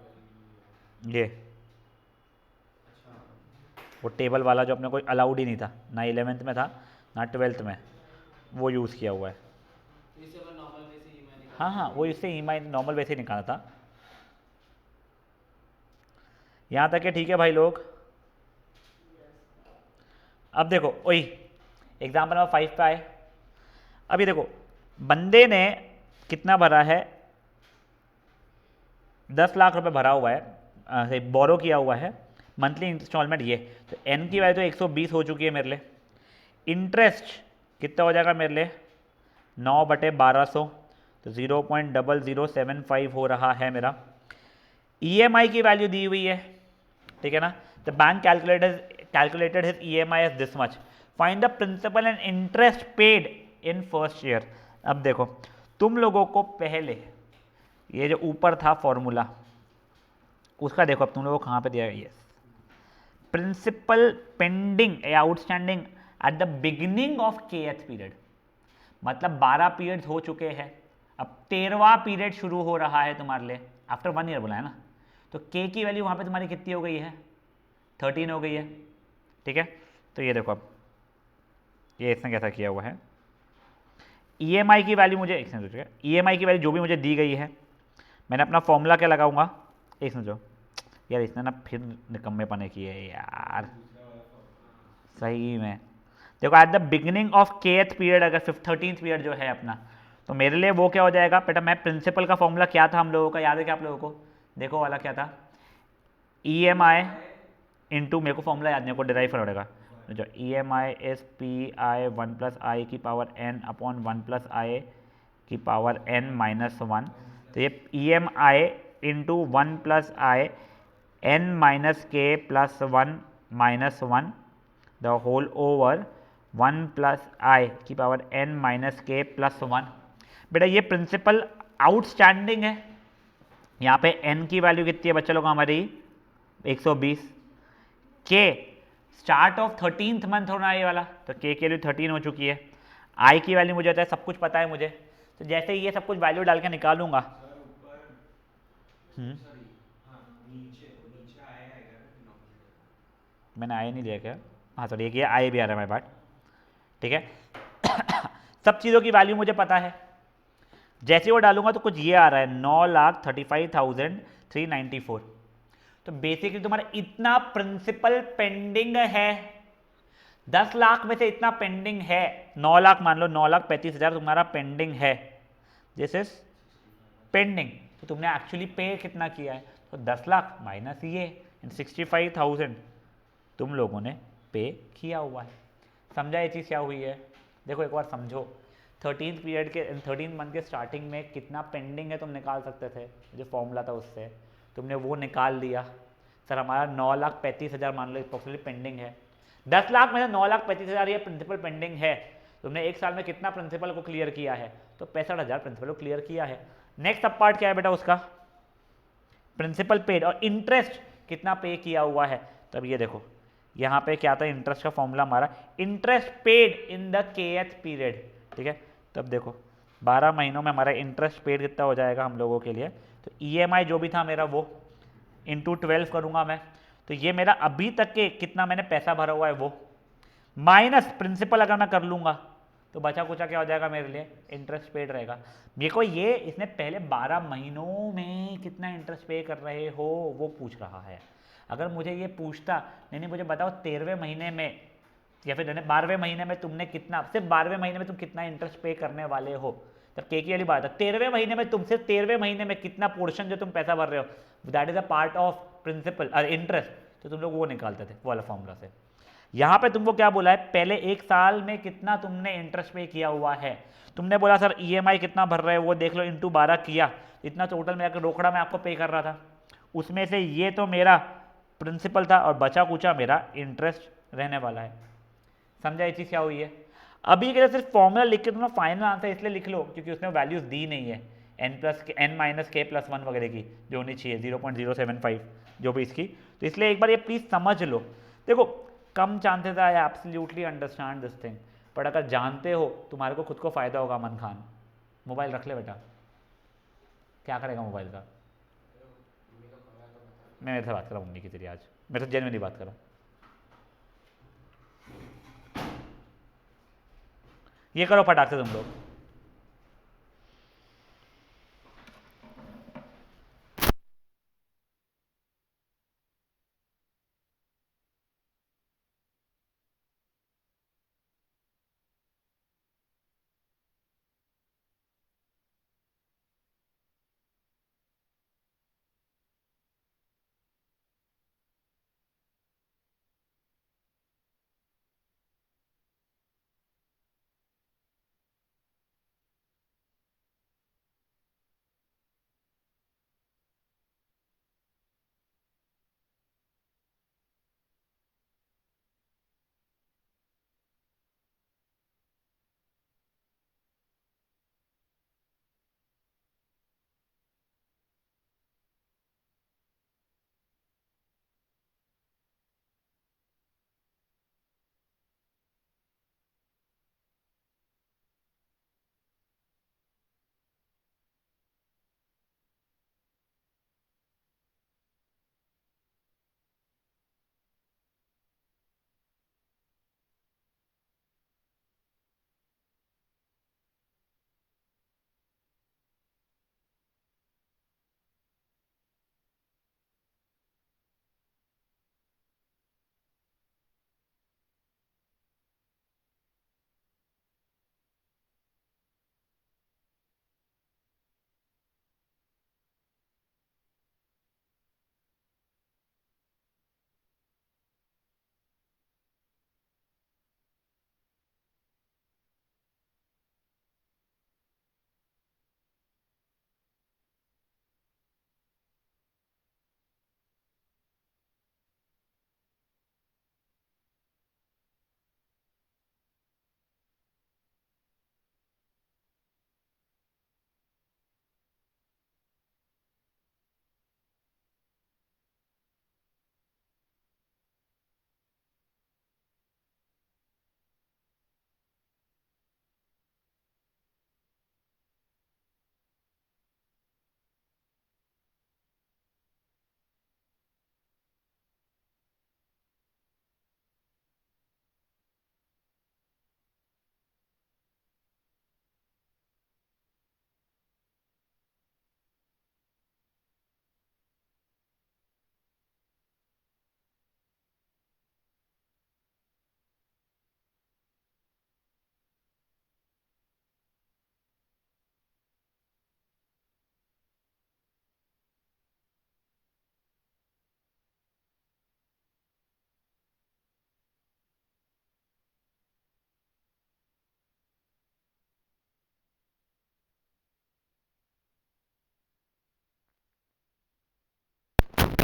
ये वो टेबल वाला जो अपने को अलाउड ही नहीं था, ना 11th में था ना 12th में, वो यूज़ किया हुआ है। हाँ हाँ, वो इससे EMI नॉर्मल वैसे ही निकाला था। यहाँ तक है, ठीक है भाई लोग। अब देखो वही एग्जाम्पल नंबर 5 पे आए। अभी देखो बंदे ने कितना भरा है, 10 लाख रुपए भरा हुआ है, बोरो किया हुआ है, मंथली इंस्टॉलमेंट ये, तो N की वैल्यू तो 120 हो चुकी है मेरे लिए। इंटरेस्ट कितना हो जाएगा मेरे लिए? 9/1200, तो 0.0075 हो रहा है मेरा। EMI की वैल्यू दी हुई है, ठीक है ना? The bank calculated his EMI as this much, find the principal and interest paid in first year. अब देखो तुम लोगों को पहले ये जो ऊपर था फॉर्मूला उसका देखो, अब तुम लोगों को कहाँ पे दिया है? यस, प्रिंसिपल पेंडिंग या outstanding at the beginning of kth period, मतलब 12 पीरियड्स हो चुके हैं, अब 13वां पीरियड शुरू हो रहा है तुम्हारे लिए, आफ्टर 1 ईयर बोला है ना, तो k की वैल्यू वहाँ पे तुम्हारी कितनी हो गई है? 13 हो गई है, ठीक है? तो ये देखो अब ये इसने कैसा किया हुआ है, EMI की वैल्यू मुझे एक समझो, EMI की वैल्यू जो भी मुझे दी गई है, मैंने अपना फॉर्मूला क्या लगाऊंगा, एक समझो यार, इसने ना फिर निकम्मे पने किए यार सही में। देखो eight the beginning of kth period, अगर 13th पीरियड जो है अपना, तो मेरे लिए वो क्या हो जाएगा बेटा? मैं प्रिंसिपल का फॉर्मूला क्या था हम लोगों का, याद है क्या आप लोगों को? देखो वाला क्या था, EMI इंटू, मेरे को फॉर्मूला याद नहीं को डिराइव करना पड़ेगा, जो EMI इज PI 1 + I की पावर n अपॉन 1 + I की पावर n माइनस 1, तो ये EMI into 1 + I n minus k plus 1 minus 1 the whole over 1 + I की power n minus k plus 1। बेटा ये प्रिंसिपल आउटस्टैंडिंग है, यहाँ पे n की वैल्यू कितनी है बच्चा लोग हमारी? 120। k start of 13th month होना है ये वाला, तो k की वैल्यू 13 हो चुकी है। I की वैल्यू मुझे होता है, सब कुछ पता है मुझे, तो जैसे ही ये सब कुछ वैल्यू डाल के निकालूंगा, मैंने आई नहीं लिया क्या? हाँ सॉरी, ये आई भी आ रहा है मेरे पास, ठीक है? सब चीज़ों की वैल्यू मुझे पता है, जैसे वो डालूंगा तो कुछ ये आ रहा है 9,35,394। तो बेसिकली तुम्हारा इतना प्रिंसिपल पेंडिंग है, 10 लाख में से इतना पेंडिंग है, 9 लाख मान लो, 9,35,000 तुम्हारा पेंडिंग है, दिस इज पेंडिंग। तो तुमने एक्चुअली पे कितना किया है? तो 10 लाख माइनस ये 65,000 तुम लोगों ने पे किया हुआ है। समझा ये चीज़ क्या हुई है? देखो एक बार समझो, 13th पीरियड के 13 मंथ के स्टार्टिंग में कितना पेंडिंग है तुम निकाल सकते थे, जो फॉर्मूला था उससे तुमने वो निकाल लिया। सर हमारा 9,35,000 मान लो अप्रोक्सीमेटली पेंडिंग है, 10 लाख में से 9,35,000 ये प्रिंसिपल पेंडिंग है। तुमने एक साल में कितना प्रिंसिपल को क्लियर किया है? तो 65,000 प्रिंसिपल को क्लियर किया है। नेक्स्ट सब पार्ट क्या है बेटा उसका? प्रिंसिपल पेड और इंटरेस्ट कितना पे किया हुआ है। तब ये देखो यहाँ पे क्या था इंटरेस्ट का फॉर्मूला हमारा, interest paid in the kth period, ठीक है? तब देखो 12 महीनों में हमारा इंटरेस्ट पेड कितना हो जाएगा हम लोगों के लिए, तो EMI जो भी था मेरा वो इंटू 12 करूँगा मैं, तो ये मेरा अभी तक के कितना मैंने पैसा भरा हुआ है वो, माइनस प्रिंसिपल अगर मैं कर लूँगा तो बचा कुचा क्या हो जाएगा मेरे लिए? इंटरेस्ट पेड रहेगा। मेरे को ये इसने पहले 12 महीनों में कितना इंटरेस्ट पे कर रहे हो वो पूछ रहा है। अगर मुझे ये पूछता नहीं मुझे बताओ 13वें महीने में या फिर 12वें महीने में तुमने कितना, सिर्फ 12वें महीने में तुम कितना इंटरेस्ट पे करने वाले हो, तब के की वाली बात है। 13वें महीने में तुम सिर्फ 13वें महीने में कितना पोर्शन जो तुम पैसा भर रहे हो, that is a part of principal interest, तो तुम लोग वो निकालते थे वो वाला फॉर्मूला से। यहाँ पे तुमको क्या बोला है, पहले 1 साल में कितना तुमने इंटरेस्ट पे किया हुआ है। तुमने बोला सर ईएमआई कितना भर रहे हो, वो देख लो, इंटू 12 किया, इतना टोटल में रोकड़ा में आपको पे कर रहा था, उसमें से ये तो मेरा प्रिंसिपल था और बचा कुचा मेरा इंटरेस्ट रहने वाला है। समझा ये चीज़ क्या हुई है। अभी के लिए सिर्फ फॉर्मूला लिख के तुम फाइनल आंसर इसलिए लिख लो क्योंकि उसने वैल्यूज दी नहीं है n-k+1 वगैरह की जो होनी चाहिए 0.075 जो भी इसकी, तो इसलिए एक बार ये प्लीज़ समझ लो। देखो कम chances I absolutely understand this thing, but अगर जानते हो तुम्हारे को खुद को फ़ायदा होगा। अमन खान मोबाइल रख ले बेटा, क्या करेगा मोबाइल का। मैं मेरे से बात करा मम्मी की तेरी, आज मेरे से जेन्युइनली बात करा। ये करो फटाक से तुम लोग।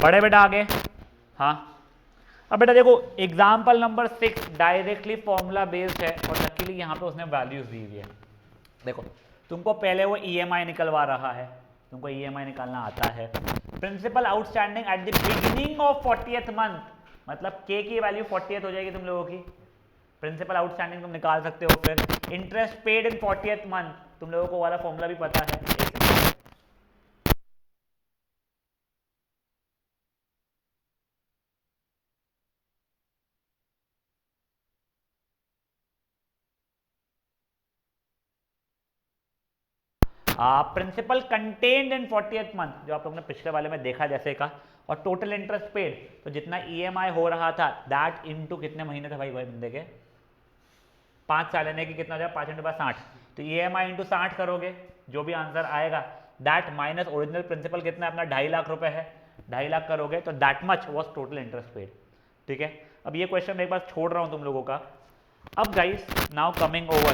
बड़े बेटा आगे। हाँ अब बेटा देखो example number 6 directly formula based है और लकीली यहाँ पे उसने वैल्यूज दी हुई है। देखो तुमको पहले वो ईएमआई निकलवा रहा है, तुमको ईएमआई निकालना आता है। Principal outstanding at the beginning of 40th month, मतलब के की वैल्यू 40th हो जाएगी तुम लोगों की। प्रिंसिपल आउटस्टैंडिंग तुम निकाल सकते हो। फिर इंटरेस्ट पेड इन 40th मंथ, तुम लोगों को वाला फॉर्मूला भी पता है। Principal contained in 40th month, जो आप लोगों ने पिछले वाले में देखा जैसे का, और टोटल इंटरेस्ट पेड, तो जितना ईएमआई हो रहा था दैट इनटू कितने महीने थे भाई बंदे के, 5 साल, यानी कि कितना हो जाएगा 5 इंटू 60, तो ईएमआई इंटू 60 करोगे जो भी आंसर आएगा दैट माइनस ओरिजिनल प्रिंसिपल कितना अपना 2.5 लाख रुपए है, 2.5 लाख करोगे तो that much was total interest paid. ठीक है, अब ये क्वेश्चन मैं एक बार छोड़ रहा हूँ तुम लोगों का। अब guys now coming over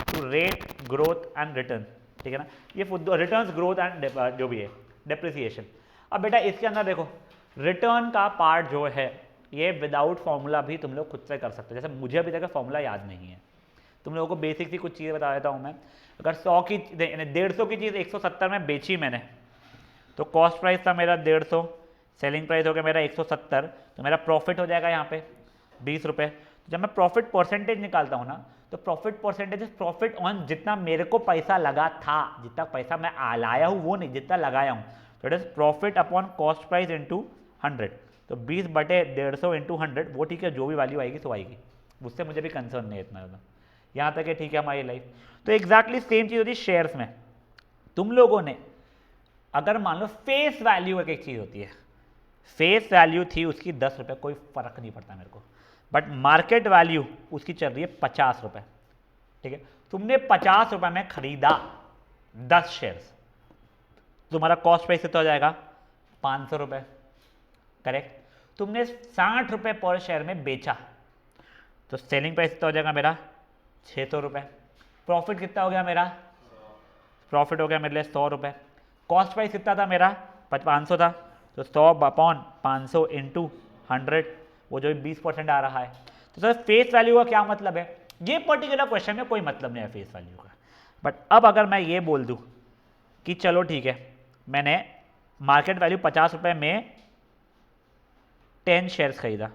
to rate growth and return, ठीक है ना, ये रिटर्न्स ग्रोथ एंड जो भी है डेप्रिसिएशन। अब बेटा इसके अंदर देखो रिटर्न का पार्ट जो है ये विदाउट फॉर्मूला भी तुम लोग खुद से कर सकते हो। जैसे मुझे अभी तक फॉर्मूला याद नहीं है, तुम लोगों को बेसिक सी कुछ चीज़ें बता देता हूँ मैं। अगर 100 की 150 की चीज़ 170 में बेची मैंने, तो कॉस्ट प्राइस था मेरा 150, सेलिंग प्राइस हो गया मेरा 170, तो मेरा प्रॉफिट हो जाएगा यहाँ पे 20 रुपये। तो जब मैं प्रॉफिट परसेंटेज निकालता हूँ ना, तो प्रॉफिट परसेंटेज प्रॉफिट ऑन जितना मेरे को पैसा लगा था, जितना पैसा मैं लाया हूँ वो नहीं, जितना लगाया हूँ, तो it is profit upon cost price into 100। तो 20/150 इंटू 100, वो ठीक है, जो भी वैल्यू आएगी सो आएगी, उससे मुझे भी कंसर्न नहीं है इतना ज़्यादा, यहाँ तक है ठीक है हमारी लाइफ। तो एग्जैक्टली सेम चीज़ होती है शेयर्स में। तुम लोगों ने अगर मान लो फेस वैल्यू एक चीज़ होती है, फेस वैल्यू थी उसकी 10 रुपये, कोई फर्क नहीं पड़ता मेरे को, बट मार्केट वैल्यू उसकी चल रही है 50 रुपये, ठीक है। तुमने 50 रुपये में खरीदा 10 शेयर्स, तुम्हारा कॉस्ट प्राइस कितना हो जाएगा 500 रुपये, करेक्ट। तुमने 60 रुपये पर शेयर में बेचा, तो सेलिंग प्राइस कितना हो जाएगा मेरा 600 रुपये। प्रॉफिट कितना हो गया मेरा, प्रॉफिट हो गया मेरे लिए 100 रुपये। कॉस्ट प्राइस कितना था मेरा 500 था, तो 100/500 इंटू 100, वो जो 20% आ रहा है। तो सर फेस वैल्यू का क्या मतलब है, ये पर्टिकुलर क्वेश्चन में कोई मतलब नहीं है फेस वैल्यू का। बट अब अगर मैं ये बोल दूं कि चलो ठीक है, मैंने मार्केट वैल्यू 50 रुपये में 10 शेयर्स खरीदा,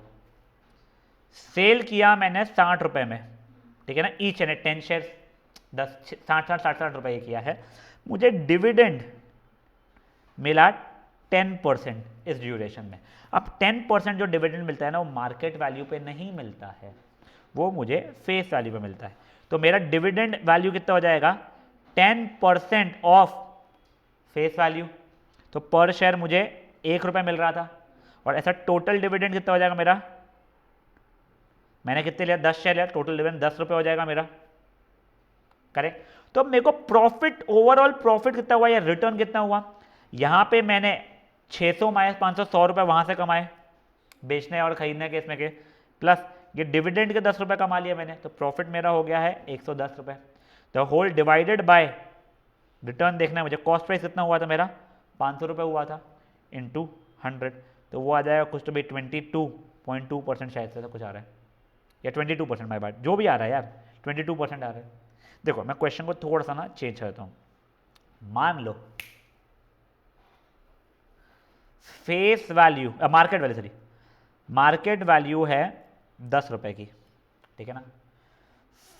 सेल किया मैंने 60 रुपये में, ठीक है ना, ईच एंड 10 शेयर्स 60 रुपये किया है, मुझे डिविडेंड मिला 10% इस ड्यूरेशन में। अब 10% जो डिविडेंड मिलता है ना, वो मार्केट वैल्यू पे नहीं मिलता है, वो मुझे फेस वैल्यू पे मिलता है। तो मेरा डिविडेंड वैल्यू कितना हो जाएगा 10% ऑफ फेस वैल्यू, तो पर शेयर मुझे 1 रुपये मिल रहा था, और ऐसा टोटल डिविडेंड कितना हो जाएगा मेरा, मैंने कितने लिया 10 शेयर लिया, टोटल डिविडेंड 10 रुपये हो जाएगा मेरा, करेक्ट। तो अब मेरे को प्रॉफिट, ओवरऑल प्रॉफिट कितना हुआ या रिटर्न कितना हुआ, यहां पे मैंने 600 - 500 100 रुपये वहां से कमाए बेचने और खरीदने के इसमें के, प्लस ये डिविडेंड के 10 रुपये कमा लिया मैंने, तो प्रॉफिट मेरा हो गया है 110 रुपये। तो होल डिवाइडेड बाय रिटर्न देखना है मुझे, कॉस्ट प्राइस कितना हुआ था मेरा 500 रुपये हुआ था, इंटू 100, तो वो आ जाएगा कुछ तो भाई 22.2% शायद से कुछ आ रहा है, या 22% माय बैड, जो भी आ रहा है यार 22% आ रहा है। देखो मैं क्वेश्चन को थोड़ा सा ना चेंज करता हूँ, मान लो face value market value sorry market value है 10 रुपये की, ठीक है ना,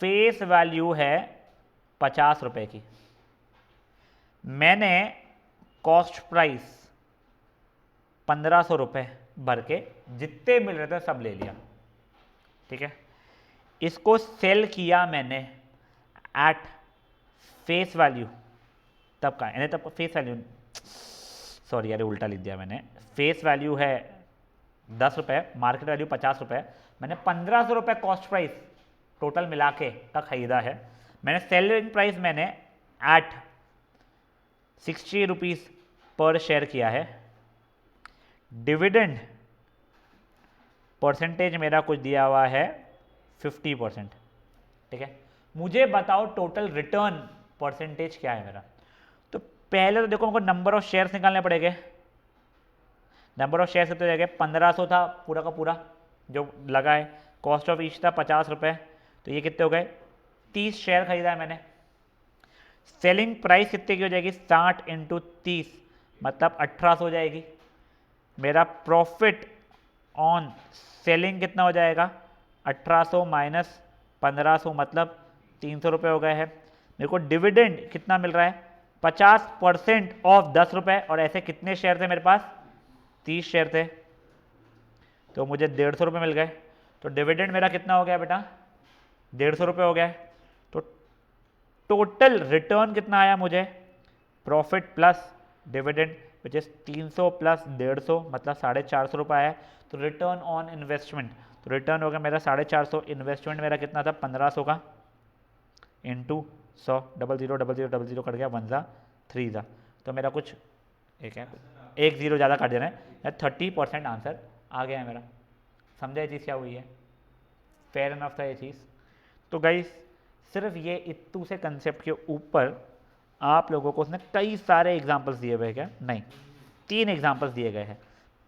फेस वैल्यू है 50 रुपये की, मैंने कॉस्ट प्राइस 1500 रुपये भर के जितने मिल रहे थे सब ले लिया, ठीक है। इसको सेल किया मैंने एट फेस वैल्यू, तब का यानी तब फेस वैल्यू, सॉरी यार उल्टा लिख दिया मैंने, फेस वैल्यू है 10 रुपये, मार्केट वैल्यू 50 रुपये, मैंने 1500 रुपये कॉस्ट प्राइस टोटल मिला के का खरीदा है, मैंने सेलिंग प्राइस मैंने एट 60 रुपीज़ पर शेयर किया है, डिविडेंड परसेंटेज मेरा कुछ दिया हुआ है 50%, ठीक है। मुझे बताओ टोटल रिटर्न परसेंटेज क्या है मेरा। तो पहले तो देखो हमको नंबर ऑफ शेयर्स निकालने पड़ेंगे, नंबर ऑफ शेयर्स कितने हो जाएंगे 1500 था पूरा का पूरा जो लगा है, कॉस्ट ऑफ ईच था 50 रुपये, तो ये कितने हो गए 30 शेयर खरीदा है मैंने, सेलिंग प्राइस कितने की हो जाएगी 60 × 30 मतलब 1800 हो जाएगी, मेरा प्रॉफिट ऑन सेलिंग कितना हो जाएगा 1800 माइनस 1500 मतलब 300 रुपये हो गए हैं। मेरे को डिविडेंड कितना मिल रहा है 50% ऑफ 10 रुपये, और ऐसे कितने शेयर थे मेरे पास 30 शेयर थे, तो मुझे 150 रुपये मिल गए। तो डिविडेंड मेरा कितना हो गया बेटा 150 रुपये हो गया। तो टोटल रिटर्न कितना आया मुझे profit plus dividend which is 300 plus 150 मतलब 450 रुपये आया। तो रिटर्न ऑन इन्वेस्टमेंट, तो रिटर्न हो गया मेरा 450, इन्वेस्टमेंट मेरा कितना था 1500 का इंटू 100, 000000 कट गया 1 ज़ा 3 ज़ा, तो मेरा कुछ एक है 1 0 ज़्यादा काट देना है, 30% आंसर आ गया है मेरा। समझा ये चीज़ क्या हुई है? फेयर इनफ था ये चीज़। तो गाइस सिर्फ ये इत्तू से कंसेप्ट के ऊपर आप लोगों को उसने कई सारे एग्जांपल्स दिए हुए हैं क्या? नहीं, 3 एग्जांपल्स दिए गए हैं।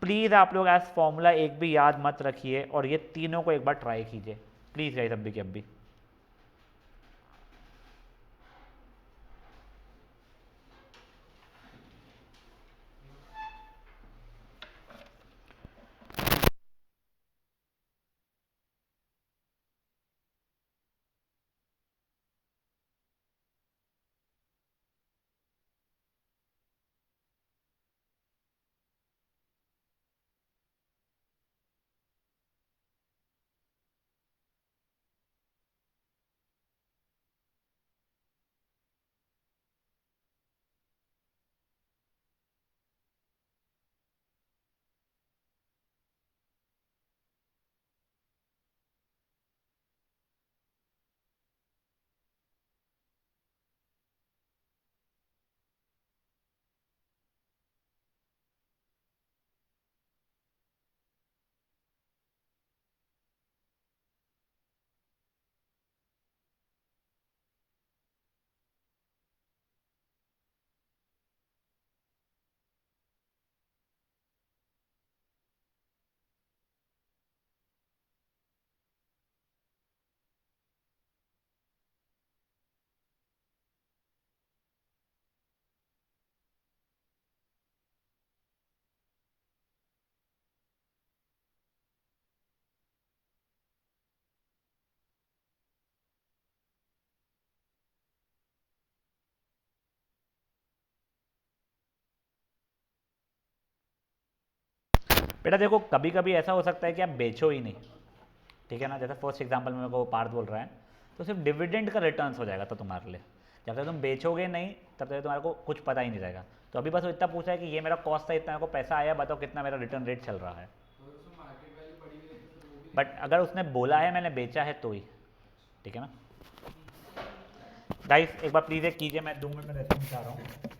प्लीज़ आप लोग एज फॉर्मूला एक भी याद मत रखिए और ये तीनों को एक बार ट्राई कीजिए प्लीज़ गाइस, अभी के अभी। बेटा देखो, कभी कभी ऐसा हो सकता है कि आप बेचो ही नहीं, ठीक है ना। जैसे फर्स्ट एग्जांपल में मेरे को पार्थ बोल रहा है, तो सिर्फ डिविडेंड का रिटर्न्स हो जाएगा तो तुम्हारे लिए। जब तक तुम बेचोगे नहीं तब तक तुम्हारे को कुछ पता ही नहीं रहेगा। तो अभी बस वो इतना पूछा है कि ये मेरा कॉस्ट था, इतना मेरे को पैसा आया, बताओ कितना मेरा रिटर्न रेट चल रहा है। तो अगर उसमें मार्केट वैल्यू पड़ी हुई रहती फिर वो भी बट लिखना अगर पड़ेगा। उसने बोला है मैंने बेचा है तो ही, ठीक है ना। गाइस एक बार प्लीज़ एक कीजिए, मैं 2 मिनट में रेस्पॉन्स आ रहा हूँ।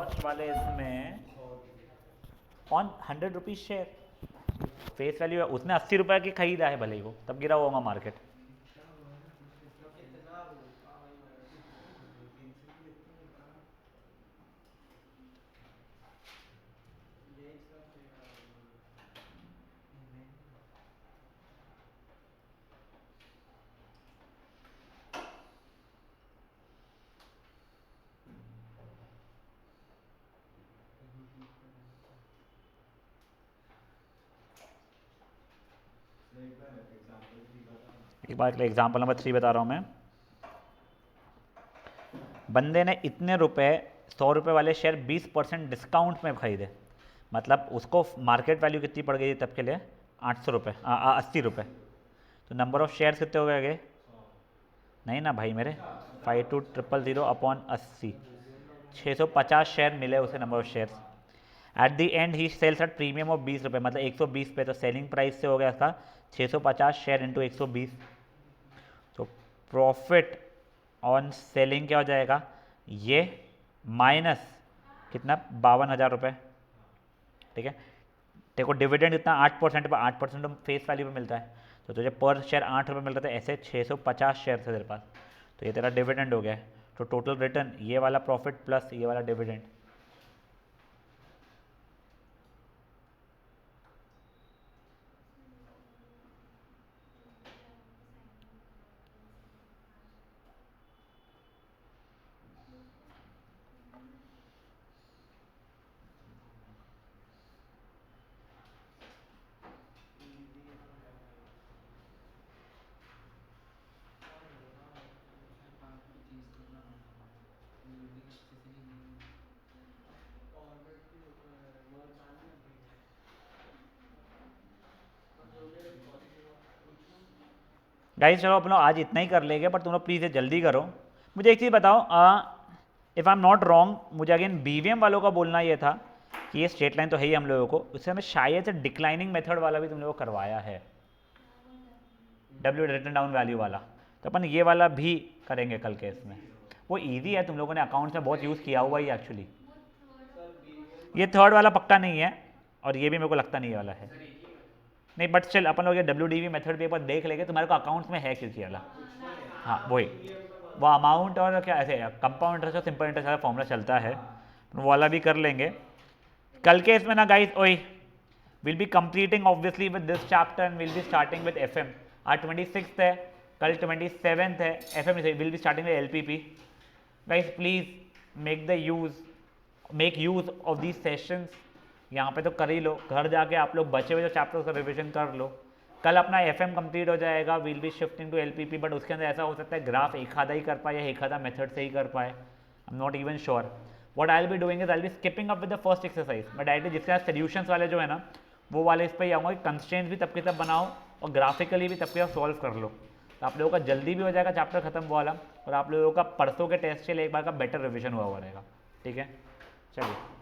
कॉस्ट वाले इसमें on 100 rupees share, face value है उसने 80 रुपये की खरीदा है भले ही वो, तब गिरा होगा मार्केट। एक बार एग्जाम्पल नंबर 3 बता रहा हूँ मैं। बंदे ने इतने रुपए 100 रुपये वाले शेयर 20% डिस्काउंट में खरीदे, मतलब उसको मार्केट वैल्यू कितनी पड़ गई तब के लिए 800 रुपये 80 रुपये। तो नंबर ऑफ शेयर्स कितने हो गए? नहीं ना भाई मेरे, 52,000 अपॉन 80, 650 शेयर मिले उसे number of shares. At the end he sells at premium of 20 रुपये, मतलब 120 पे, तो सेलिंग प्राइस से हो गया इसका 650 शेयर इंटू 120। तो प्रॉफिट ऑन सेलिंग क्या हो जाएगा? ये माइनस कितना 52,000 रुपये, ठीक है। देखो डिविडेंड इतना 8% पर 8% तो फेस वैल्यू पे मिलता है, तो तुझे पर शेयर 8 रुपये मिल रहा था, ऐसे 650 शेयर थे तेरे पास, तो ये तेरा डिविडेंड हो गया है। तो टोटल रिटर्न ये वाला प्रॉफिट प्लस ये वाला डिविडेंड। गाइस चलो अपन लोग आज इतना ही कर लेंगे, पर तुम लोग प्लीज़ ये जल्दी करो। मुझे एक चीज़ बताओ, if I am not wrong, मुझे अगेन बीवीएम वालों का बोलना ये था कि ये स्ट्रेट लाइन तो है ही हम लोगों को, उससे हमें शायद से डिक्लाइनिंग मेथड वाला भी तुम लोगों को करवाया है, डब्ल्यू रिटर्न डाउन वैल्यू वाला, तो अपन ये वाला भी करेंगे कल के इसमें। वो ईजी है, तुम लोगों ने अकाउंट्स में बहुत यूज़ किया हुआ ही एक्चुअली। ये थर्ड वाला पक्का नहीं है, और ये भी मेरे को लगता नहीं वाला है, नहीं, बट स्टिल अपन लोग ये WDV मेथड भी एक बार देख लेंगे, तुम्हारे को अकाउंट्स में है क्योंकि वाला। हाँ वही, वो अमाउंट और क्या ऐसे कंपाउंड इंटरेस्ट और सिंपल इंटरेस्ट वाला फॉर्मूला चलता है, वो वाला भी कर लेंगे कल के इसमें ना गाइस। ओए will be completing obviously with this chapter and will be starting with FM। आज 26 है, कल 27 है, FM will be starting with LPP। Guys please make use of these sessions. यहाँ पे तो कर ही लो, घर जाके आप लोग बचे हुए जो चैप्टर्स का रिविजन कर लो। कल अपना FM कंप्लीट हो जाएगा, will be shifting to LPP, but उसके अंदर ऐसा हो सकता है ग्राफ एक आधा ही कर पाए या एक आधा मेथड से ही कर पाए, I am not even sure. What I will be doing is I will be skipping up with the first exercise. मैं डायरेक्टली जिसके साथ सोल्यूशंस वाले जो है ना, वो वाले इस पर ही आऊँगा कि कंस्ट्रेंट्स भी तब के तब बनाओ और ग्राफिकली भी तब के तब सॉल्व कर लो, तो आप लोगों का जल्दी भी हो जाएगा चैप्टर खत्म वाला, और आप लोगों का परसों के टेस्ट के लिए एक बार का बेटर रिविजन हुआ रहेगा, ठीक है। चलिए।